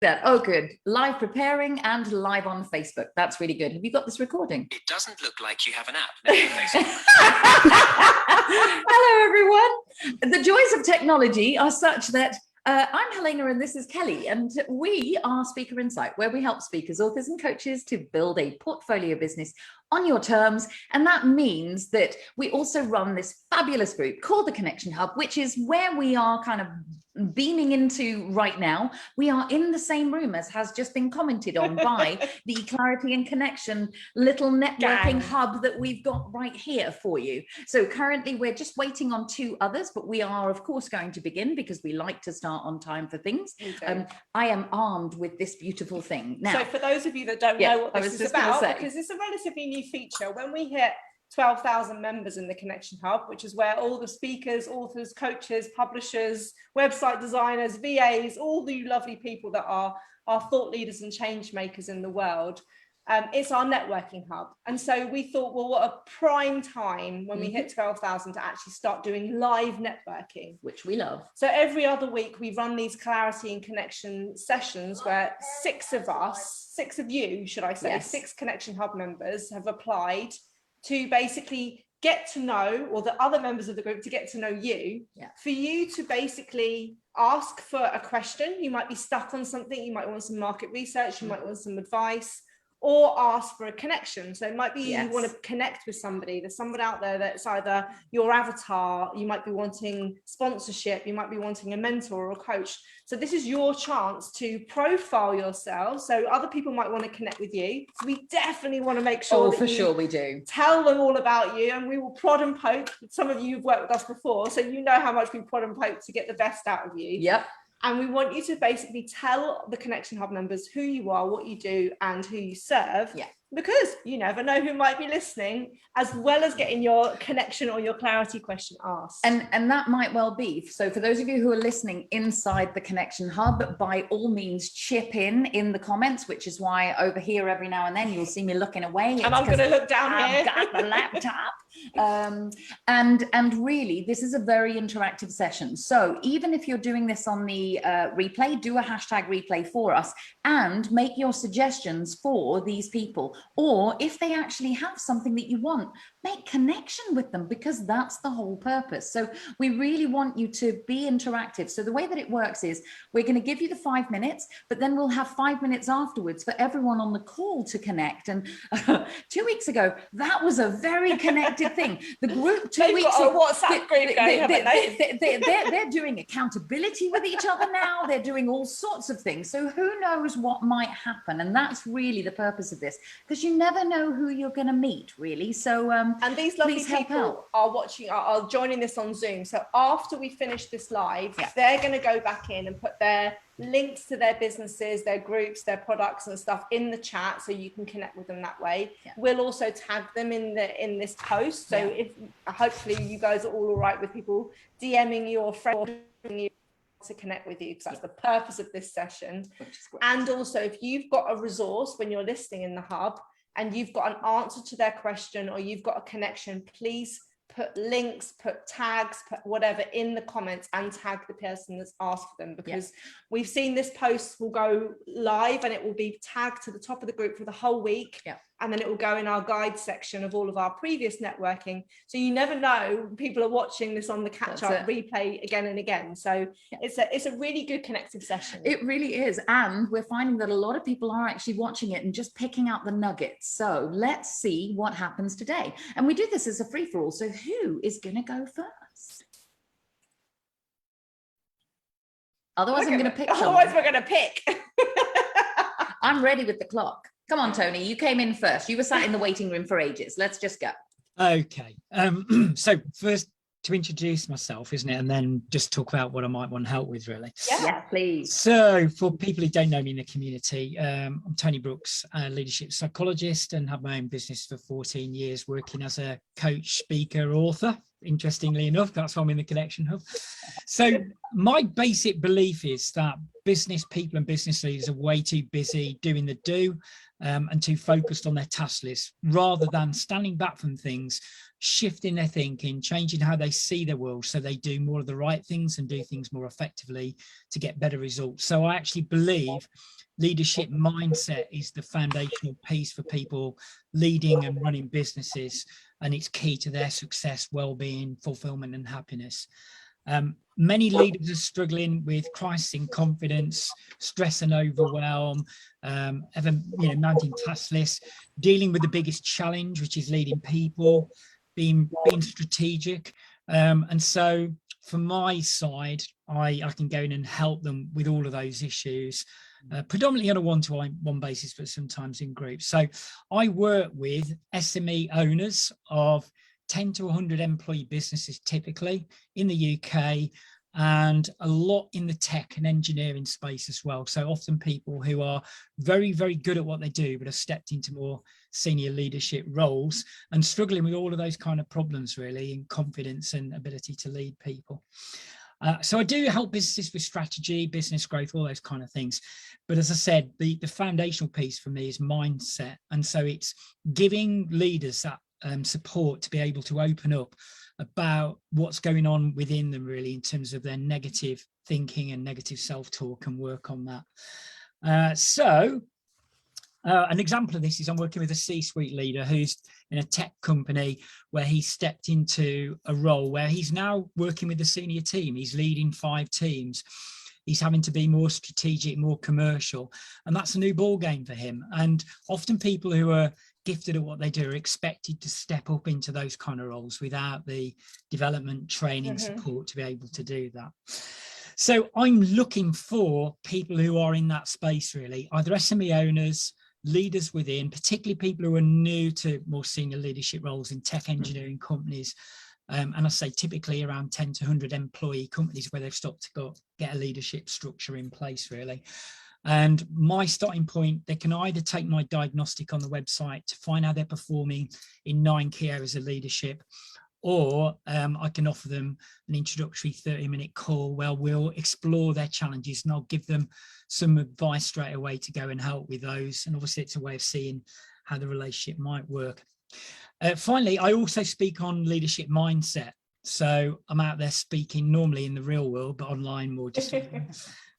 That. Oh, good. Live preparing and live on Facebook. That's really good. Have you got this recording? It doesn't look like you have an app. Hello, everyone. The joys of technology are such that I'm Helena and this is Kelly, and we are Speaker Insight, where we help speakers, authors and coaches to build a portfolio business on your terms. And that means that we also run this fabulous group called the Connection Hub, which is where we are kind of beaming into right now. We are in the same room, as has just been commented on by the Clarity and Connection little networking hub that we've got right here for you. So currently we're just waiting on 2 others, but we are of course going to begin because we like to start on time for things. I am armed with this beautiful thing now. So for those of you that don't know what this is about, because it's a relatively new feature, when we hit 12,000 members in the Connection Hub, which is where all the speakers, authors, coaches, publishers, website designers, VAs, all the lovely people that are thought leaders and change makers in the world. It's our networking hub. And so we thought, well, what a prime time when we hit 12,000 to actually start doing live networking. Which we love. So every other week we run these Clarity and Connection sessions where 6 of you, should I say, yes. 6 Connection Hub members have applied to basically get to know, or the other members of the group to get to know you, for you to basically ask for a question. You might be stuck on something, you might want some market research, you might want some advice, or ask for a connection. So it might be you want to connect with somebody. There's someone out there that's either your avatar, you might be wanting sponsorship, you might be wanting a mentor or a coach. So this is your chance to profile yourself. So other people might want to connect with you. So we definitely want to make sure that sure we do. Tell them all about you, and we will prod and poke. Some of you have worked with us before, so you know how much we prod and poke to get the best out of you. Yep. And we want you to basically tell the Connection Hub members who you are, what you do, and who you serve. Yeah. Because you never know who might be listening, as well as getting your connection or your clarity question asked. And that might well be. So for those of you who are listening inside the Connection Hub, by all means chip in the comments, which is why over here every now and then you'll see me looking away. And I'm going to look down here. I've got the laptop. And really, this is a very interactive session. So even if you're doing this on the replay, do a hashtag replay for us and make your suggestions for these people. Or if they actually have something that you want, make connection with them, because that's the whole purpose. So we really want you to be interactive. So the way that it works is we're going to give you the 5 minutes, but then we'll have 5 minutes afterwards for everyone on the call to connect. And 2 weeks ago, that was a very connected thing. The group 2 weeks ago, WhatsApp group going, they're doing accountability with each other now. They're doing all sorts of things. So who knows what might happen? And that's really the purpose of this, because you never know who you're going to meet, really. So and these lovely people are watching, are joining this on Zoom. So after we finish this live, they're going to go back in and put their links to their businesses, their groups, their products and stuff in the chat, so you can connect with them that way. We'll also tag them in this post. So if hopefully you guys are all right with people DMing you or friending you to connect with you, because that's the purpose of this session. And also, if you've got a resource when you're listening in the hub and you've got an answer to their question, or you've got a connection, please put links, put tags, put whatever in the comments and tag the person that's asked for them, because we've seen this post will go live and it will be tagged to the top of the group for the whole week. And then it will go in our guide section of all of our previous networking. So you never know, people are watching this on the catch-up replay again and again. So it's a really good connective session. It really is. And we're finding that a lot of people are actually watching it and just picking out the nuggets. So let's see what happens today. And we do this as a free-for-all. So who is going to go first? Otherwise, I'm going to pick. Otherwise, we're going to pick. I'm ready with the clock. Come on, Tony, you came in first. You were sat in the waiting room for ages. Let's just go. Okay. So first to introduce myself, isn't it? And then just talk about what I might want help with, really. Yeah, please. So for people who don't know me in the community, I'm Tony Brooks, a leadership psychologist, and have my own business for 14 years, working as a coach, speaker, author interestingly enough. That's why I'm in the Connection Hub. So my basic belief is that business people and business leaders are way too busy doing the do and too focused on their task list, rather than standing back from things, shifting their thinking, changing how they see the world so they do more of the right things and do things more effectively to get better results. So I actually believe leadership mindset is the foundational piece for people leading and running businesses, and it's key to their success, well-being, fulfillment and happiness. Many leaders are struggling with crisis in confidence, stress and overwhelm, mounting task lists, dealing with the biggest challenge, which is leading people, being strategic. And so from my side, I can go in and help them with all of those issues, predominantly on a one-to-one basis, but sometimes in groups. So I work with SME owners of 10 to 100 employee businesses, typically in the UK, and a lot in the tech and engineering space as well. So often people who are very, very good at what they do, but have stepped into more senior leadership roles and struggling with all of those kind of problems, really, in confidence and ability to lead people. So I do help businesses with strategy, business growth, all those kind of things. But as I said, the foundational piece for me is mindset. And so it's giving leaders that support to be able to open up about what's going on within them, really, in terms of their negative thinking and negative self-talk, and work on that. An example of this is I'm working with a C-suite leader who's in a tech company where he stepped into a role where he's now working with the senior team. He's leading 5 teams. He's having to be more strategic, more commercial, and that's a new ball game for him. And often people who are gifted at what they do are expected to step up into those kind of roles without the development, training, support to be able to do that. So I'm looking for people who are in that space, really, either SME owners, leaders within, particularly people who are new to more senior leadership roles in tech engineering companies. And I say typically around 10 to 100 employee companies where they've stopped to get a leadership structure in place, really. And my starting point, they can either take my diagnostic on the website to find how they're performing in 9 key areas of leadership, or I can offer them an introductory 30-minute call where we'll explore their challenges, and I'll give them some advice straight away to go and help with those. And obviously it's a way of seeing how the relationship might work. Finally, I also speak on leadership mindset. So I'm out there speaking normally in the real world, but online more just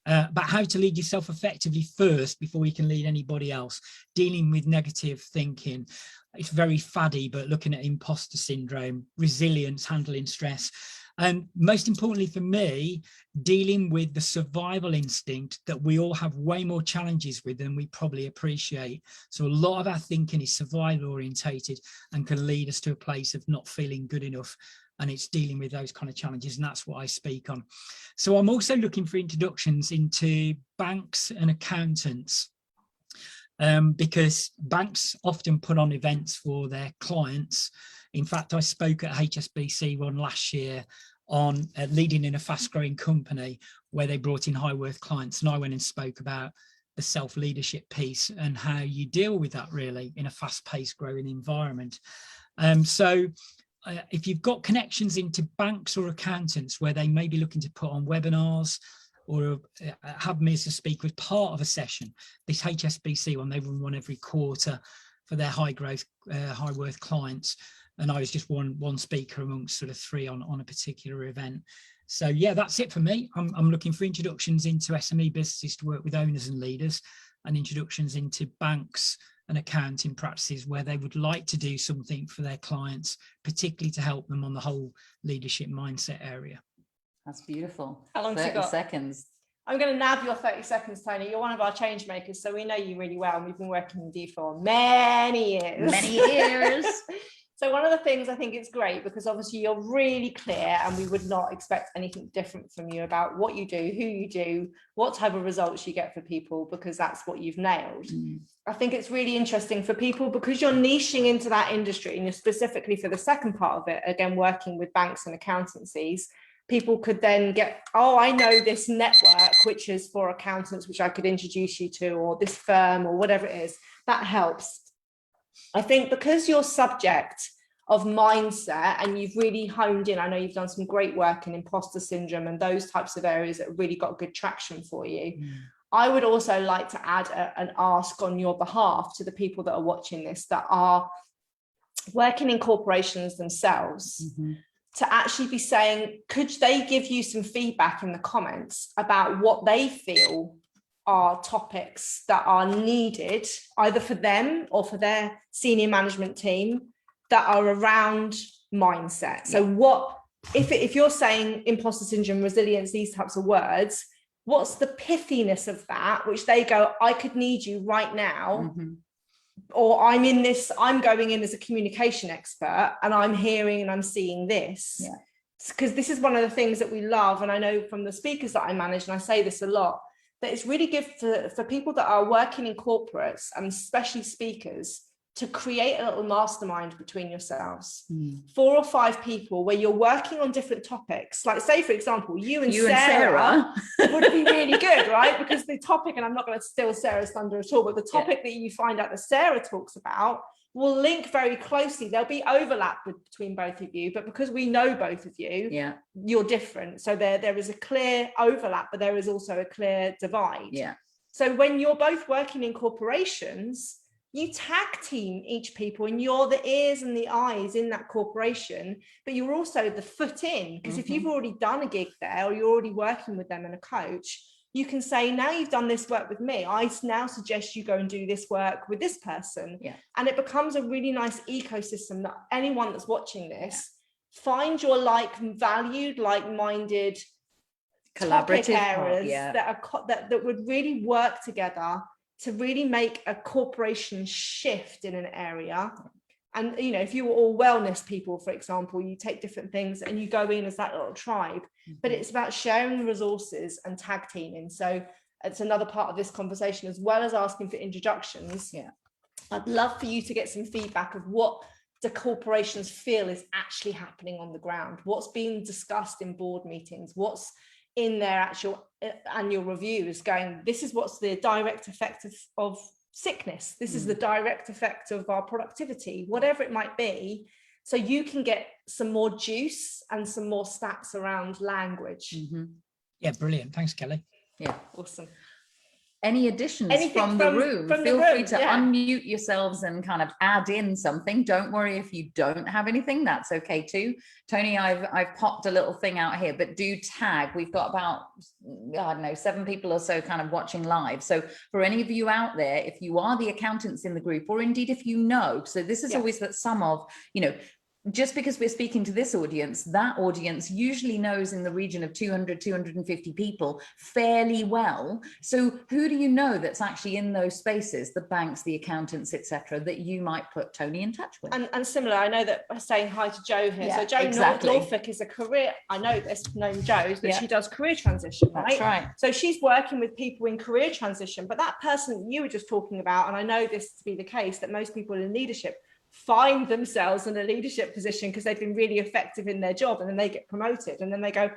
about how to lead yourself effectively first before you can lead anybody else, dealing with negative thinking. It's very faddy, but looking at imposter syndrome, resilience, handling stress, and most importantly for me, dealing with the survival instinct that we all have way more challenges with than we probably appreciate. So a lot of our thinking is survival orientated and can lead us to a place of not feeling good enough. And it's dealing with those kind of challenges, and that's what I speak on. So I'm also looking for introductions into banks and accountants, because banks often put on events for their clients. In fact, I spoke at HSBC one last year on leading in a fast-growing company where they brought in high-worth clients, and I went and spoke about the self-leadership piece and how you deal with that, really, in a fast-paced growing environment. If you've got connections into banks or accountants where they may be looking to put on webinars or have me as a speaker as part of a session, this HSBC one, they run one every quarter for their high growth, high worth clients. And I was just one speaker amongst sort of 3 on a particular event. So yeah, that's it for me. I'm looking for introductions into SME businesses to work with owners and leaders, and introductions into banks and accounting practices where they would like to do something for their clients, particularly to help them on the whole leadership mindset area. That's beautiful. How long 30 seconds. I'm going to nab your 30 seconds, Tony. You're one of our change makers, so we know you really well, and we've been working with you for many years. Many years. So one of the things I think it's great, because obviously you're really clear, and we would not expect anything different from you about what you do, who you do, what type of results you get for people, because that's what you've nailed. I think it's really interesting for people, because you're niching into that industry, and you're specifically for the second part of it, again, working with banks and accountancies. People could then get, oh, I know this network, which is for accountants, which I could introduce you to, or this firm, or whatever it is. That helps. I think because your subject of mindset, and you've really honed in. I know you've done some great work in imposter syndrome and those types of areas that really got good traction for you. I would also like to add an ask on your behalf to the people that are watching this, that are working in corporations themselves, to actually be saying, could they give you some feedback in the comments about what they feel are topics that are needed either for them or for their senior management team that are around mindset. So what, if you're saying imposter syndrome, resilience, these types of words, what's the pithiness of that, which they go, I could need you right now, or I'm going in as a communication expert and I'm hearing and I'm seeing this. Because this is one of the things that we love, and I know from the speakers that I manage, and I say this a lot, that it's really good for people that are working in corporates, and especially speakers, to create a little mastermind between yourselves, 4 or 5 people where you're working on different topics. Like, say, for example, you and Sarah would be really good, right? Because the topic, and I'm not going to steal Sarah's thunder at all, but the topic that you find out that Sarah talks about will link very closely. There'll be overlap between both of you, but because we know both of you, you're different. So there is a clear overlap, but there is also a clear divide. So when you're both working in corporations, you tag team each people, and you're the ears and the eyes in that corporation, but you're also the foot in, because if you've already done a gig there, or you're already working with them and a coach, you can say, now you've done this work with me, I now suggest you go and do this work with this person. And it becomes a really nice ecosystem that anyone that's watching this, find your valued, like-minded collaborative areas that would really work together to really make a corporation shift in an area. And, you know, if you were all wellness people, for example, you take different things and you go in as that little tribe, but it's about sharing the resources and tag teaming. So it's another part of this conversation, as well as asking for introductions. I'd love for you to get some feedback of what the corporations feel is actually happening on the ground, what's being discussed in board meetings, what's in their actual annual reviews, going, this is what's the direct effect of sickness, this is the direct effect of our productivity, whatever it might be, so you can get some more juice and some more stats around language. Yeah, brilliant. Thanks, Kelly. Yeah, awesome. Any additions from the room? Feel free to unmute yourselves and kind of add in something. Don't worry if you don't have anything, that's okay too. Tony, I've popped a little thing out here, but do tag. We've got about, I don't know, 7 people or so kind of watching live. So for any of you out there, if you are the accountants in the group, or indeed if you know, so this is always that some of, you know, just because we're speaking to this audience, that audience usually knows in the region of 200, 250 people fairly well. So who do you know that's actually in those spaces, the banks, the accountants, etc., that you might put Tony in touch with? And similar, I know that I'm saying hi to Jo here. So Jo Norfolk is a career, I know this, known Jo's, but she does career transition, right? That's right. So she's working with people in career transition, but that person you were just talking about, and I know this to be the case, that most people in leadership find themselves in a leadership position because they've been really effective in their job, and then they get promoted and then they go,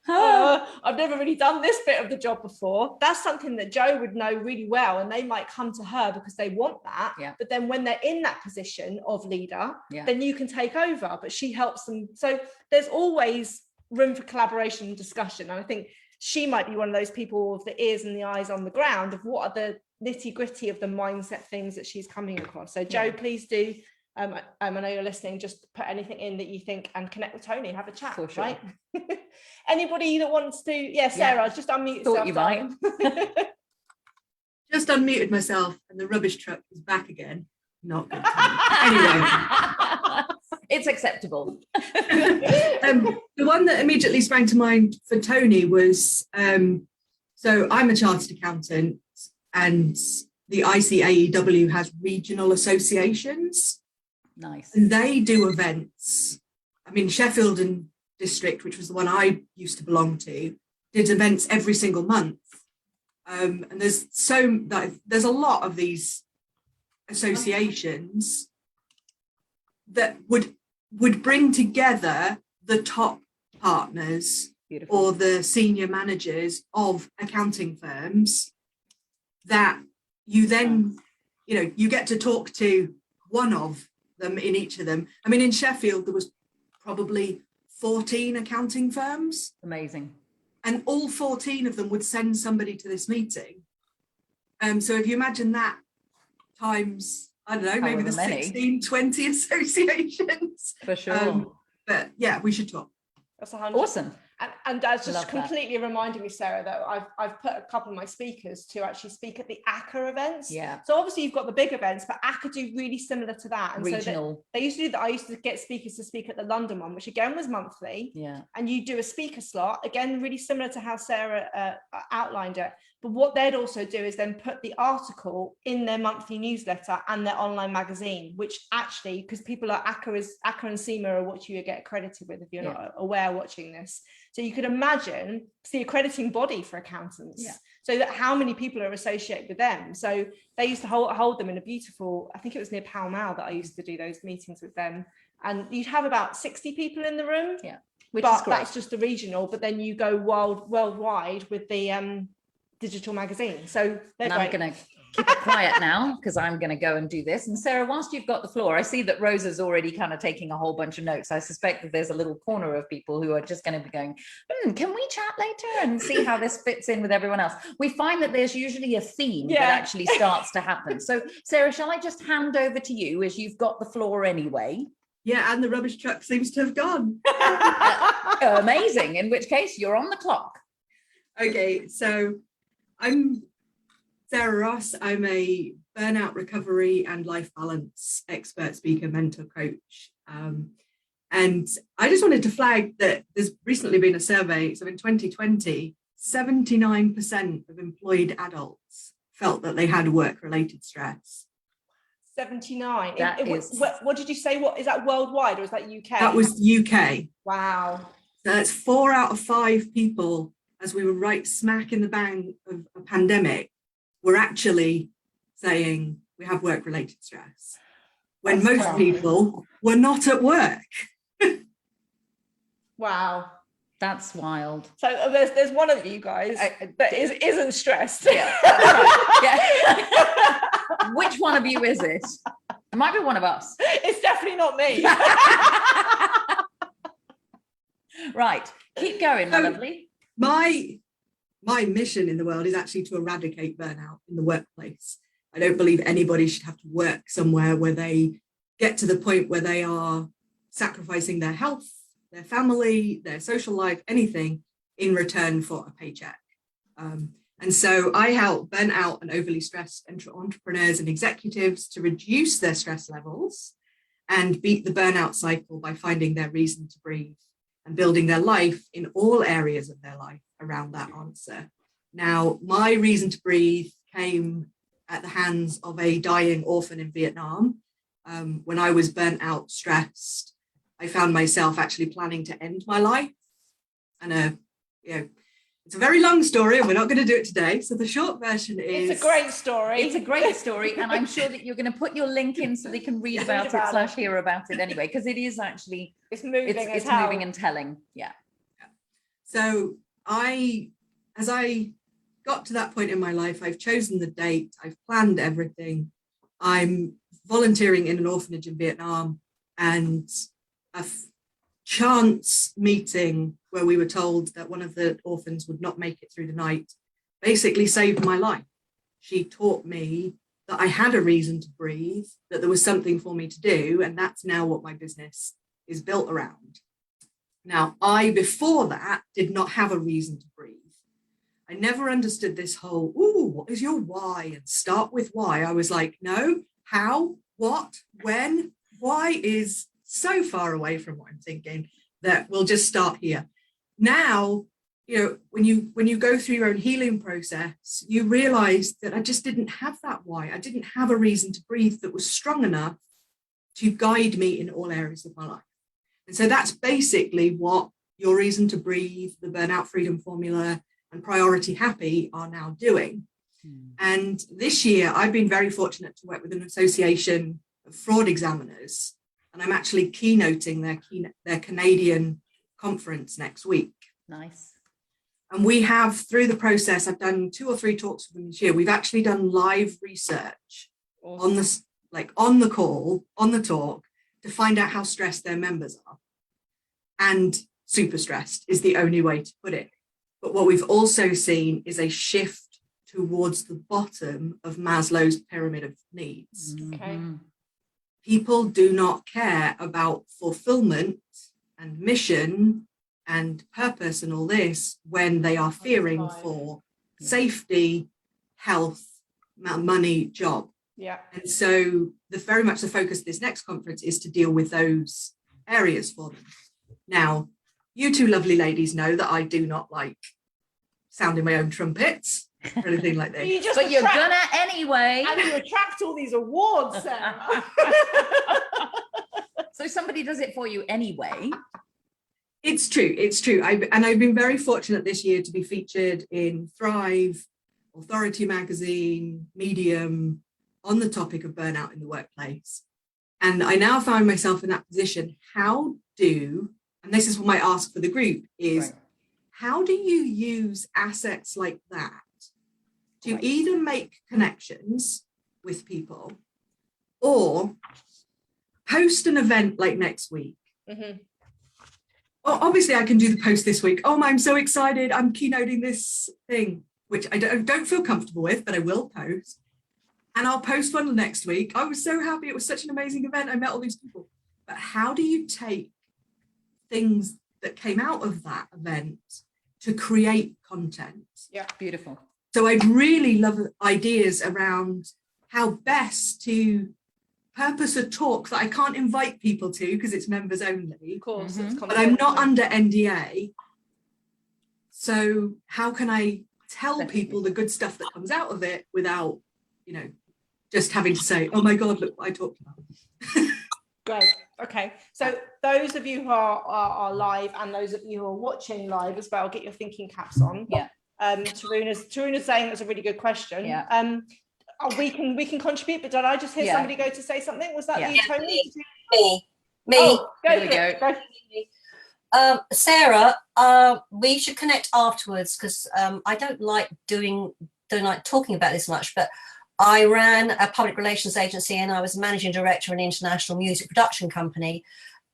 I've never really done this bit of the job before. That's something that Jo would know really well, and they might come to her because they want that. But then when they're in that position of leader, then you can take over, but she helps them. So there's always room for collaboration and discussion, and I think she might be one of those people with the ears and the eyes on the ground of what are the nitty gritty of the mindset things that she's coming across. So Jo, please do, I know you're listening, just put anything in that you think, and connect with Tony, have a chat. For sure. Right? Anybody that wants to, Sarah, just unmute yourself. Thought you might. Just unmuted myself and the rubbish truck is back again. Not good. Anyway. It's acceptable. The one that immediately sprang to mind for Tony was, so I'm a chartered accountant, and the ICAEW has regional associations. Nice. And they do events. I mean, Sheffield and District, which was the one I used to belong to, did events every single month. And there's a lot of these associations that would bring together the top partners or the senior managers of accounting firms, that you then, you know, you get to talk to one of them in each of them. I mean, in Sheffield, there was probably 14 accounting firms. Amazing. And all 14 of them would send somebody to this meeting. So if you imagine that times, I don't know, maybe the 16, 20 associations. For sure. But yeah, we should talk. That's 100. Awesome. And that's just Love completely reminding me, Sarah, that I've put a couple of my speakers to actually speak at the ACCA events. Yeah. So obviously you've got the big events, but ACCA do really similar to that. And Regional. so they used to do that. I used to get speakers to speak at the London one, which again was monthly. Yeah. And you do a speaker slot, again, really similar to how Sarah outlined it. But what they'd also do is then put the article in their monthly newsletter and their online magazine, which actually, because people are ACCA and CIMA are what you get accredited with if you're not aware watching this. So you could imagine it's the accrediting body for accountants. Yeah. So that how many people are associated with them. So they used to hold them in a beautiful, I think it was near Pall Mall that I used to do those meetings with them. And you'd have about 60 people in the room. Yeah. Which but is great. that's just the regional, but then you go worldwide with the digital magazine. So they're I'm going to keep it quiet now because I'm going to go and do this. And Sarah, whilst you've got the floor, I see that Rosa's already kind of taking a whole bunch of notes. I suspect that there's a little corner of people who are just going to be going, can we chat later and see how this fits in with everyone else? We find that there's usually a theme that actually starts to happen. So Sarah, shall I just hand over to you as you've got the floor anyway? Yeah, and the rubbish truck seems to have gone. Amazing. In which case you're on the clock. Okay, so I'm Sarah Ross. I'm a burnout recovery and life balance expert, speaker, mentor, coach. And I just wanted to flag that there's recently been a survey. So in 2020, 79% of employed adults felt that they had work-related stress. 79. What did you say? What is that, worldwide or is that UK? That was UK. Wow. So that's 4 out of 5 people, as we were right smack in the bang of a pandemic, were actually saying we have work-related stress, when most people were not at work. Wow. That's wild. So there's one of you guys that isn't stressed. Yeah, that's right. Yeah. Which one of you is it? It might be one of us. It's definitely not me. Right. Keep going, my lovely. My mission in the world is actually to eradicate burnout in the workplace. I don't believe anybody should have to work somewhere where they get to the point where they are sacrificing their health, their family, their social life, anything in return for a paycheck. And so I help burnt out and overly stressed entrepreneurs and executives to reduce their stress levels and beat the burnout cycle by finding their reason to breathe and building their life in all areas of their life around that answer. Now, my reason to breathe came at the hands of a dying orphan in Vietnam. When I was burnt out, stressed, I found myself actually planning to end my life. And it's a very long story and we're not going to do it today. So the short version is... It's a great story. It's a great story. And I'm sure that you're going to put your link in so they can read about it / hear about it anyway, because it is actually... It's moving It's moving and telling. Yeah. So as I got to that point in my life, I've chosen the date, I've planned everything. I'm volunteering in an orphanage in Vietnam, and a chance meeting where we were told that one of the orphans would not make it through the night basically saved my life. She taught me that I had a reason to breathe, that there was something for me to do, and that's now what my business is built around. Now, I, before that, did not have a reason to breathe. I never understood this whole, what is your why? And start with why. I was like, no, how, what, when, why is so far away from what I'm thinking that we'll just start here. Now, when you go through your own healing process, you realize that I just didn't have that why. I didn't have a reason to breathe that was strong enough to guide me in all areas of my life. And so that's basically what Your Reason to Breathe, the Burnout Freedom Formula, and Priority Happy are now doing. And this year, I've been very fortunate to work with an association of fraud examiners, and I'm actually keynoting their Canadian conference next week. Nice. And we have, through the process, I've done 2 or 3 talks with them this year. We've actually done live research on this, like on the call, on the talk, to find out how stressed their members are. And super stressed is the only way to put it. But what we've also seen is a shift towards the bottom of Maslow's pyramid of needs. Okay. People do not care about fulfillment and mission and purpose and all this when they are fearing for safety, health, money, job. Yeah. And so very much the focus of this next conference is to deal with those areas for them. Now, you two lovely ladies know that I do not like sounding my own trumpets or anything like this. But you're gonna anyway. And you attract all these awards, Sarah. So somebody does it for you anyway. It's true. I've been very fortunate this year to be featured in Thrive, Authority Magazine, Medium, on the topic of burnout in the workplace. And I now find myself in that position. And this is what I ask for the group, is how do you use assets like that to either make connections with people or post an event like next week? Well, obviously I can do the post this week. Oh, I'm so excited. I'm keynoting this thing, which I don't feel comfortable with, but I will post. And I'll post one next week. I was so happy. It was such an amazing event. I met all these people. But how do you take things that came out of that event to create content? Yeah, beautiful. So I'd really love ideas around how best to purpose a talk that I can't invite people to because it's members only. Of course, but I'm not under NDA. So how can I tell people the good stuff that comes out of it without, just having to say, oh my God, look what I talked about. Great. Okay. So those of you who are live and those of you who are watching live as well, get your thinking caps on. Yeah. Taruna's saying that's a really good question. Yeah. We can contribute, but did I just hear somebody go to say something? Was that you, Tony? Me. Oh, go. Sarah, we should connect afterwards because I don't like talking about this much, but I ran a public relations agency and I was managing director of an international music production company,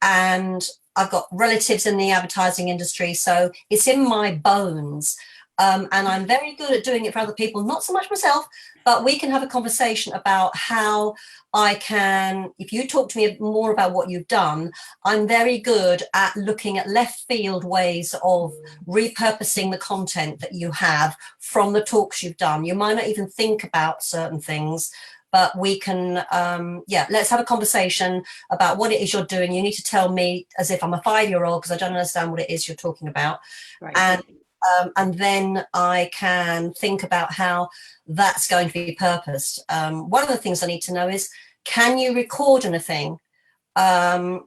and I've got relatives in the advertising industry, so it's in my bones. And I'm very good at doing it for other people, not so much myself, but we can have a conversation about how I can, if you talk to me more about what you've done, I'm very good at looking at left field ways of repurposing the content that you have from the talks you've done. You might not even think about certain things, but we can, let's have a conversation about what it is you're doing. You need to tell me as if I'm a 5-year-old because I don't understand what it is you're talking about. Right. And then I can think about how that's going to be purposed. One of the things I need to know is, can you record anything? And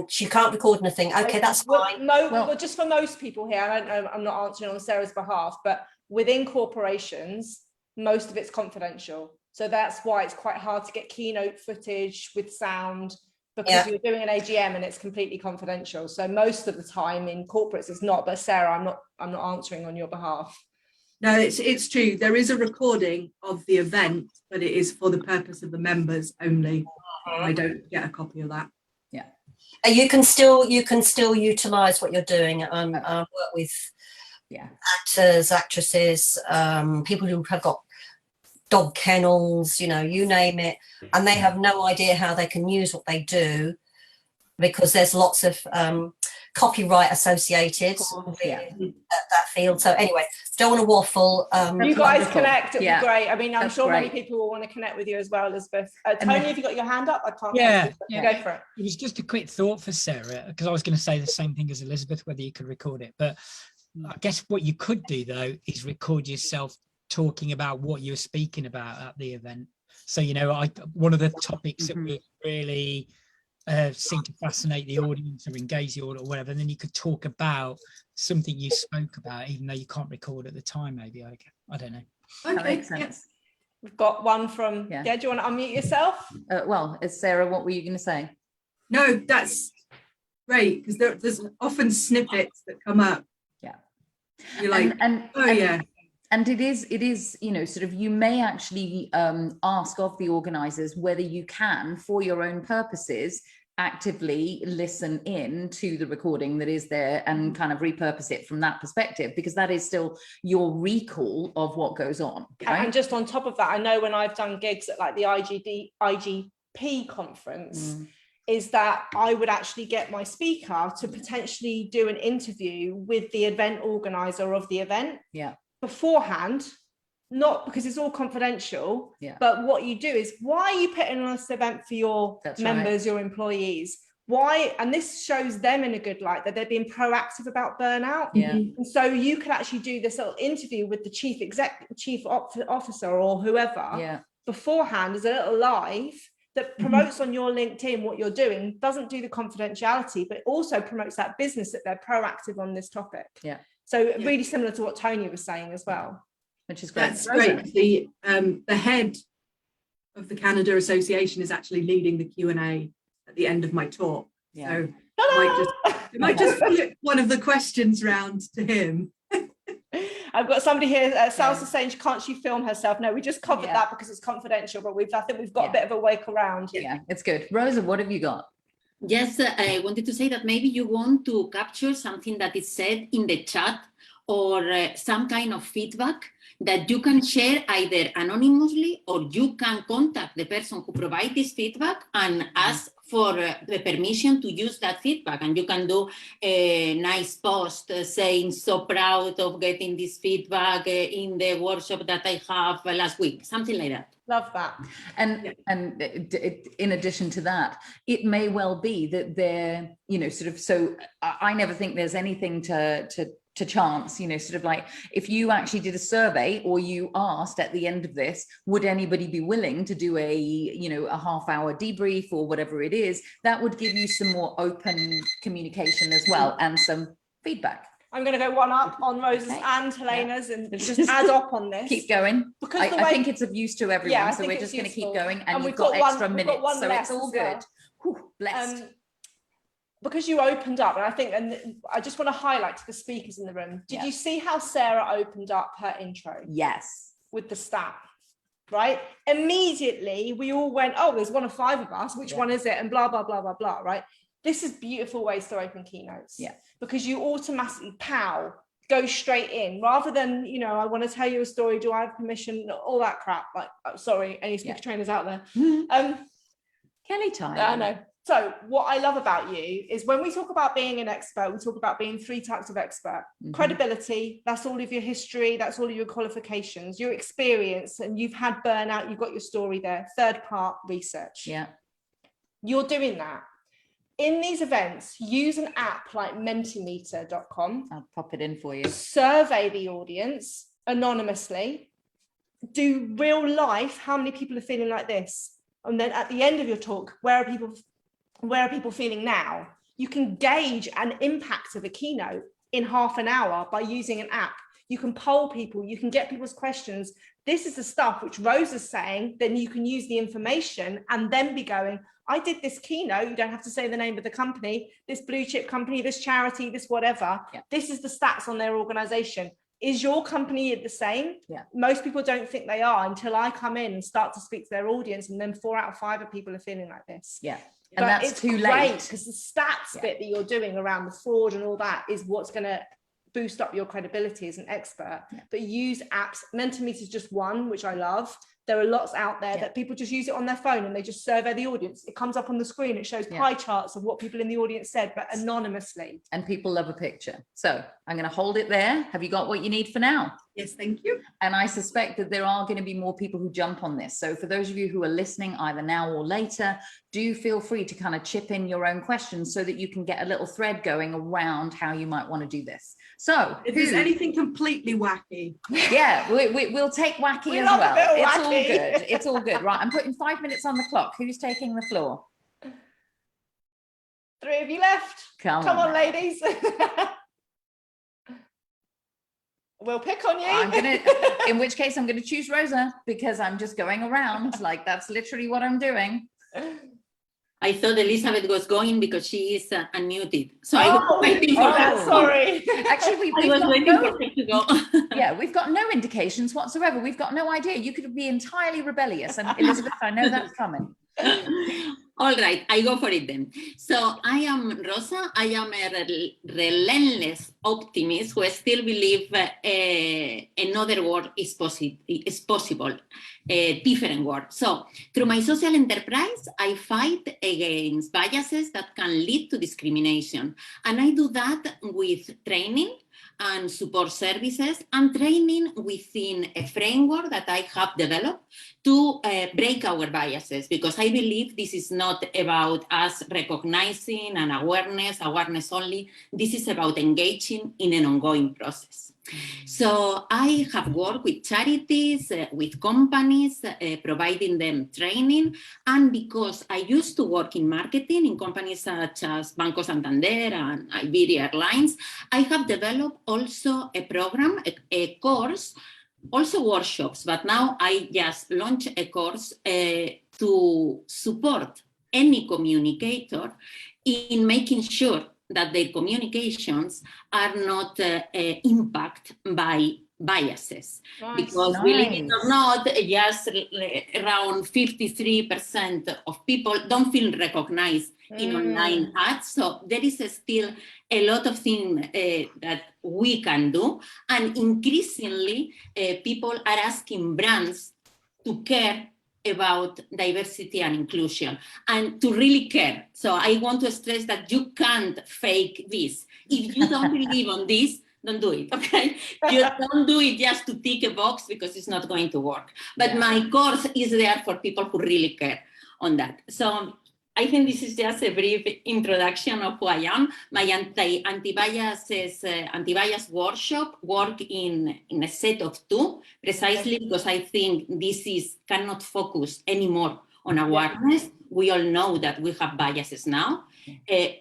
she can't record anything. Okay, that's fine. Well, just for most people here, I don't know, I'm not answering on Sarah's behalf, but within corporations, most of it's confidential. So that's why it's quite hard to get keynote footage with sound, because you're doing an AGM and it's completely confidential. So most of the time in corporates it's not. But Sarah, I'm not answering on your behalf. No, it's true. There is a recording of the event, but it is for the purpose of the members only. I don't get a copy of that. Yeah. You can still utilize what you're doing. Work with actors, actresses, people who have got dog kennels, you name it, and they have no idea how they can use what they do because there's lots of copyright associated with that field. So anyway, don't want to waffle. You guys connect, it'd be great. I mean, I'm sure many people will want to connect with you as well, Elizabeth. Tony, have you got your hand up? I can't. Go for it. It was just a quick thought for Sarah, because I was going to say the same thing as Elizabeth, whether you could record it. But I guess what you could do, though, is record yourself talking about what you were speaking about at the event. So, one of the topics that would really seem to fascinate the audience or engage the audience or whatever, and then you could talk about something you spoke about, even though you can't record at the time, maybe. I don't know. Okay, that makes sense. We've got one from, do you want to unmute yourself? Well, Sarah, what were you going to say? No, that's great, because there's often snippets that come up. Yeah. You're like, And it is, sort of, you may actually ask of the organisers whether you can, for your own purposes, actively listen in to the recording that is there and kind of repurpose it from that perspective, because that is still your recall of what goes on. Right? And just on top of that, I know when I've done gigs at like the IGP conference, is that I would actually get my speaker to potentially do an interview with the event organizer of the event beforehand, not because it's all confidential, but what you do is, why are you putting on this event for your members, your employees? Why? And this shows them in a good light that they're being proactive about burnout. And so you could actually do this little interview with the chief officer or whoever beforehand as a little live that promotes on your LinkedIn what you're doing, doesn't do the confidentiality, but also promotes that business that they're proactive on this topic. So really similar to what Tony was saying as well. Which is great. That's great. The head of the Canada Association is actually leading the Q&A at the end of my talk. So I might just flip one of the questions round to him. I've got somebody here, Salsa saying, can't she film herself? No, we just covered that because it's confidential, but I think we've got a bit of a wake around. Yeah, it's good. Rosa, what have you got? Yes, I wanted to say that maybe you want to capture something that is said in the chat or some kind of feedback that you can share either anonymously, or you can contact the person who provides this feedback and ask for the permission to use that feedback. And you can do a nice post saying, so proud of getting this feedback in the workshop that I have last week, something like that. Love that. And in addition to that, it may well be that they're, so I never think there's anything to chance, sort of like if you actually did a survey or you asked at the end of this, would anybody be willing to do a half-hour debrief or whatever it is, that would give you some more open communication as well and some feedback. I'm going to go one up on Rosa's and Helena's and just add up on this. Keep going. Because I think it's of use to everyone, so we're just going to keep going, and you've got extra minutes, so it's all good. Whew, blessed. Because you opened up, and I think, and I just want to highlight to the speakers in the room, did you see how Sarah opened up her intro? Yes. With the stat, right? Immediately, we all went, oh, there's one of 5 of us, which one is it? And blah, blah, blah, blah, blah, right? This is beautiful ways to open keynotes. Because you automatically, go straight in, rather than, I want to tell you a story, do I have permission? All that crap. Like, sorry, any speaker trainers out there. Kelly time. I know. So what I love about you is when we talk about being an expert, we talk about being 3 types of expert. Credibility, that's all of your history, that's all of your qualifications, your experience, and you've had burnout, you've got your story there. 3rd part, research. You're doing that. In these events, use an app like mentimeter.com. I'll pop it in for you. Survey the audience anonymously. Do real life, how many people are feeling like this? And then at the end of your talk, where are people feeling now? You can gauge an impact of a keynote in half an hour by using an app. You can poll people, you can get people's questions. This is the stuff which Rose is saying, then you can use the information and then be going, I did this keynote, you don't have to say the name of the company, this blue chip company, this charity, this whatever. This is the stats on their organization. Is your company the same? Most people don't think they are until I come in and start to speak to their audience, and then 4 out of 5 of people are feeling like this. And but that's it's too great late, because the stats bit that you're doing around the fraud and all that is what's going to boost up your credibility as an expert. But use apps. Mentimeter is just one, which I love. There are lots out there that people just use it on their phone and they just survey the audience. It comes up on the screen. It shows pie charts of what people in the audience said, but anonymously. And people love a picture. So I'm going to hold it there. Have you got what you need for now? Yes, thank you. And I suspect that there are going to be more people who jump on this. So for those of you who are listening either now or later, do feel free to kind of chip in your own questions so that you can get a little thread going around how you might want to do this. So if there's anything completely wacky. We'll take wacky as well. It's all good. It's all good. Right. I'm putting 5 minutes on the clock. Who's taking the floor? 3 of you left. Come on, ladies. We'll pick on you. In which case I'm going to choose Rosa because I'm just going around. Like that's literally what I'm doing. I thought Elizabeth was going because she is unmuted. So I was waiting for that. Sorry. Actually, I was waiting for her to go. We've got no indications whatsoever. We've got no idea. You could be entirely rebellious. And Elizabeth, I know that's coming. All right, I go for it then. So I am Rosa. I am a relentless optimist who still believe another world is possible, a different world. So through my social enterprise, I fight against biases that can lead to discrimination. And I do that with training and support services and training within a framework that I have developed to break our biases, because I believe this is not about us recognizing and awareness only. This is about engaging in an ongoing process. So I have worked with charities, with companies, providing them training. And because I used to work in marketing in companies such as Banco Santander and Iberia Airlines, I have developed also a program, a course, also workshops, but now I just launched a course to support any communicator in making sure that their communications are not impacted by biases. Nice. Because believe it or not, just around 53% of people don't feel recognized in online ads. So there is still a lot of things that we can do. And increasingly, people are asking brands to care about diversity and inclusion and to really care. So I want to stress that you can't fake this. If you don't believe on this, don't do it, okay? You don't do it just to tick a box, because it's not going to work. But my course is there for people who really care on that. So I think this is just a brief introduction of who I am. My anti-bias workshop work in a set of 2, precisely because I think this cannot focus anymore on awareness. We all know that we have biases now,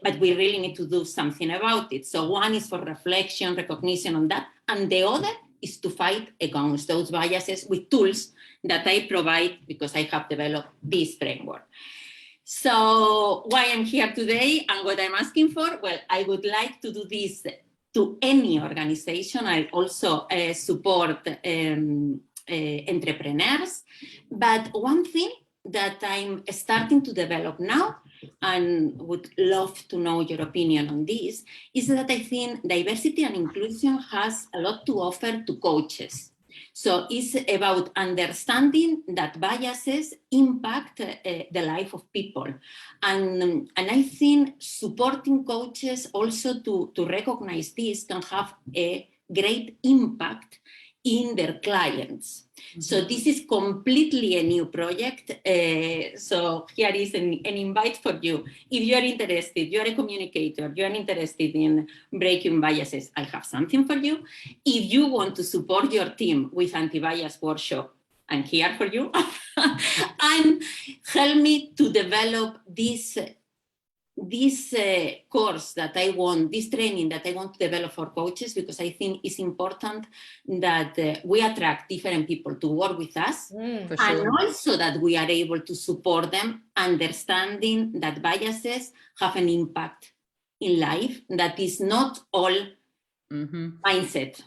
but we really need to do something about it. So one is for reflection, recognition on that, and the other is to fight against those biases with tools that I provide, because I have developed this framework. So why I'm here today and what I'm asking for? Well, I would like to do this to any organization. I also support entrepreneurs. But one thing that I'm starting to develop now, and would love to know your opinion on this, is that I think diversity and inclusion has a lot to offer to coaches. So it's about understanding that biases impact the life of people. And I think supporting coaches also to recognize this can have a great impact in their clients. Mm-hmm. So this is completely a new project. So here is an invite for you. If you're interested, you're a communicator, you're interested in breaking biases, I have something for you. If you want to support your team with anti-bias workshop, I'm here for you. And help me to develop this course that I want, this training that I want to develop for coaches, because I think it's important that we attract different people to work with us, and also that we are able to support them, understanding that biases have an impact in life, that is not all mindset.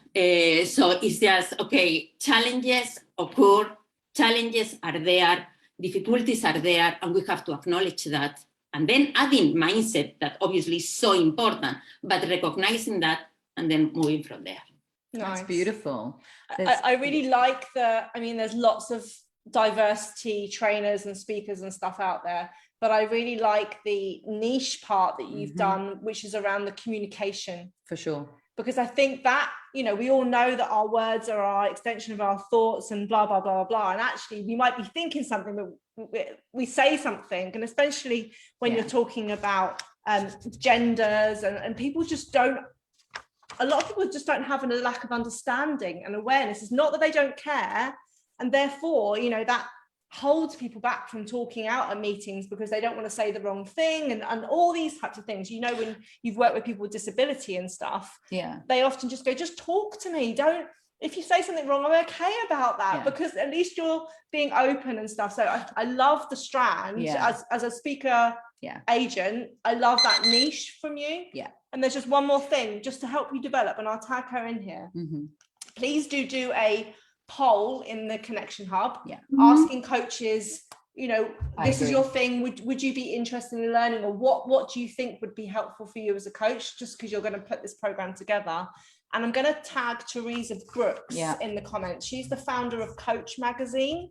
So it's just, okay, challenges occur, challenges are there, difficulties are there, and we have to acknowledge that. And then adding mindset, that obviously is so important, but recognizing that and then moving from there. Nice. That's beautiful. I really like there's lots of diversity trainers and speakers and stuff out there, but I really like the niche part that you've done, which is around the communication. For sure. Because I think that, we all know that our words are our extension of our thoughts and blah, blah, blah, blah. And actually we might be thinking something, but we say something. And especially when you're talking about genders and people just don't, a lot of people just don't have a lack of understanding and awareness. It's not that they don't care. And therefore, that holds people back from talking out at meetings because they don't want to say the wrong thing and all these types of things. When you've worked with people with disability and stuff, they often just go, just talk to me. If you say something wrong, I'm okay about that, because at least you're being open and stuff. So I love the strand as a speaker agent. I love that niche from you. Yeah. And there's just one more thing just to help you develop, and I'll tag her in here. Please do a poll in the Connection Hub, asking coaches, this is your thing, would you be interested in learning, or what do you think would be helpful for you as a coach, just because you're going to put this program together. And I'm going to tag Teresa Brooks in the comments. She's the founder of Coach Magazine.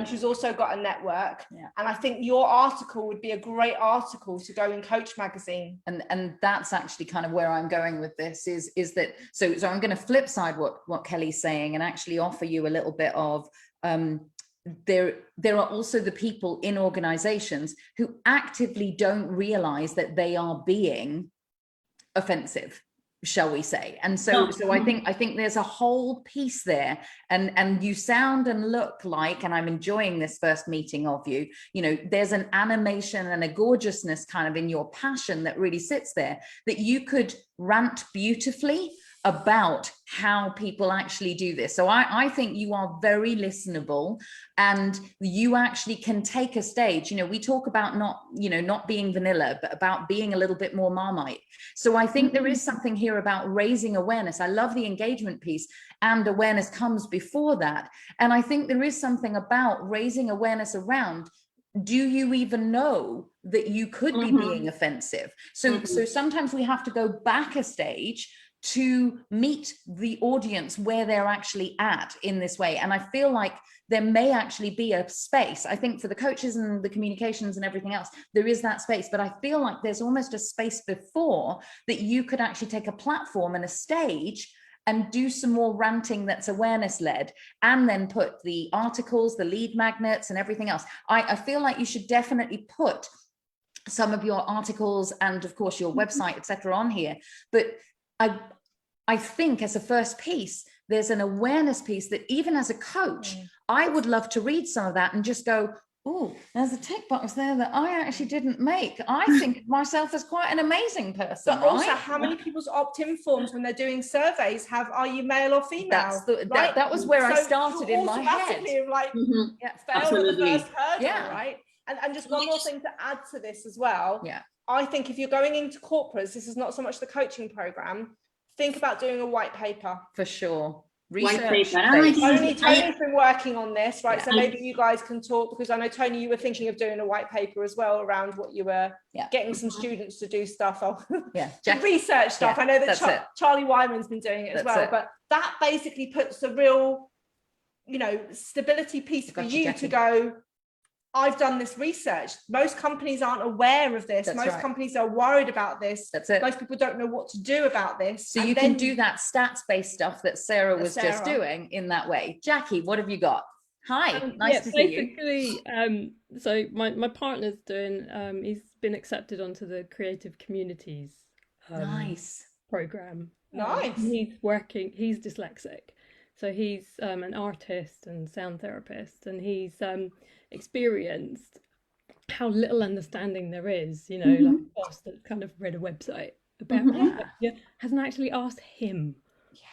She's also got a network, and I think your article would be a great article to go in Coach Magazine. And that's actually kind of where I'm going with this, is that so I'm going to flip side what Kelly's saying and actually offer you a little bit of there are also the people in organizations who actively don't realize that they are being offensive, shall we say. And so I think there's a whole piece there, and you sound and look like, and I'm enjoying this first meeting of you, there's an animation and a gorgeousness kind of in your passion that really sits there, that you could rant beautifully about how people actually do this. So I think you are very listenable, and you actually can take a stage. We talk about not being vanilla, but about being a little bit more Marmite. So I think there is something here about raising awareness. I love the engagement piece, and awareness comes before that. And I think there is something about raising awareness around, do you even know that you could be being offensive? So sometimes we have to go back a stage to meet the audience where they're actually at in this way. And I feel like there may actually be a space, I think, for the coaches and the communications and everything else, there is that space, but I feel like there's almost a space before that you could actually take a platform and a stage and do some more ranting that's awareness led, and then put the articles, the lead magnets and everything else. I feel like you should definitely put some of your articles and of course your website, etc. on here. But I think as a first piece, there's an awareness piece that even as a coach, I would love to read some of that and just go, oh, there's a tick box there that I actually didn't make. I think of myself as quite an amazing person. But also, how many people's opt-in forms when they're doing surveys are you male or female? That was where I started in my head. Failed at the first hurdle, right? And just one more thing to add to this as well. I think if you're going into corporates, this is not so much the coaching program. Think about doing a white paper. For sure. Tony's been working on this, right? So maybe you guys can talk, because I know, Tony, you were thinking of doing a white paper as well around what you were getting some students to do stuff. Research stuff. I know that Charlie Wyman's been doing it as well, but that basically puts a real, stability piece for you to go, I've done this research. Most companies aren't aware of this. Most companies are worried about this. That's it. Most people don't know what to do about this. So you can do that stats-based stuff that Sarah was just doing in that way. Jackie, what have you got? Hi, nice to see you. So my partner's doing, he's been accepted onto the Creative Communities program. Nice. He's dyslexic. So he's an artist and sound therapist, and he's experienced how little understanding there is, like a boss that kind of read a website about that, hasn't actually asked him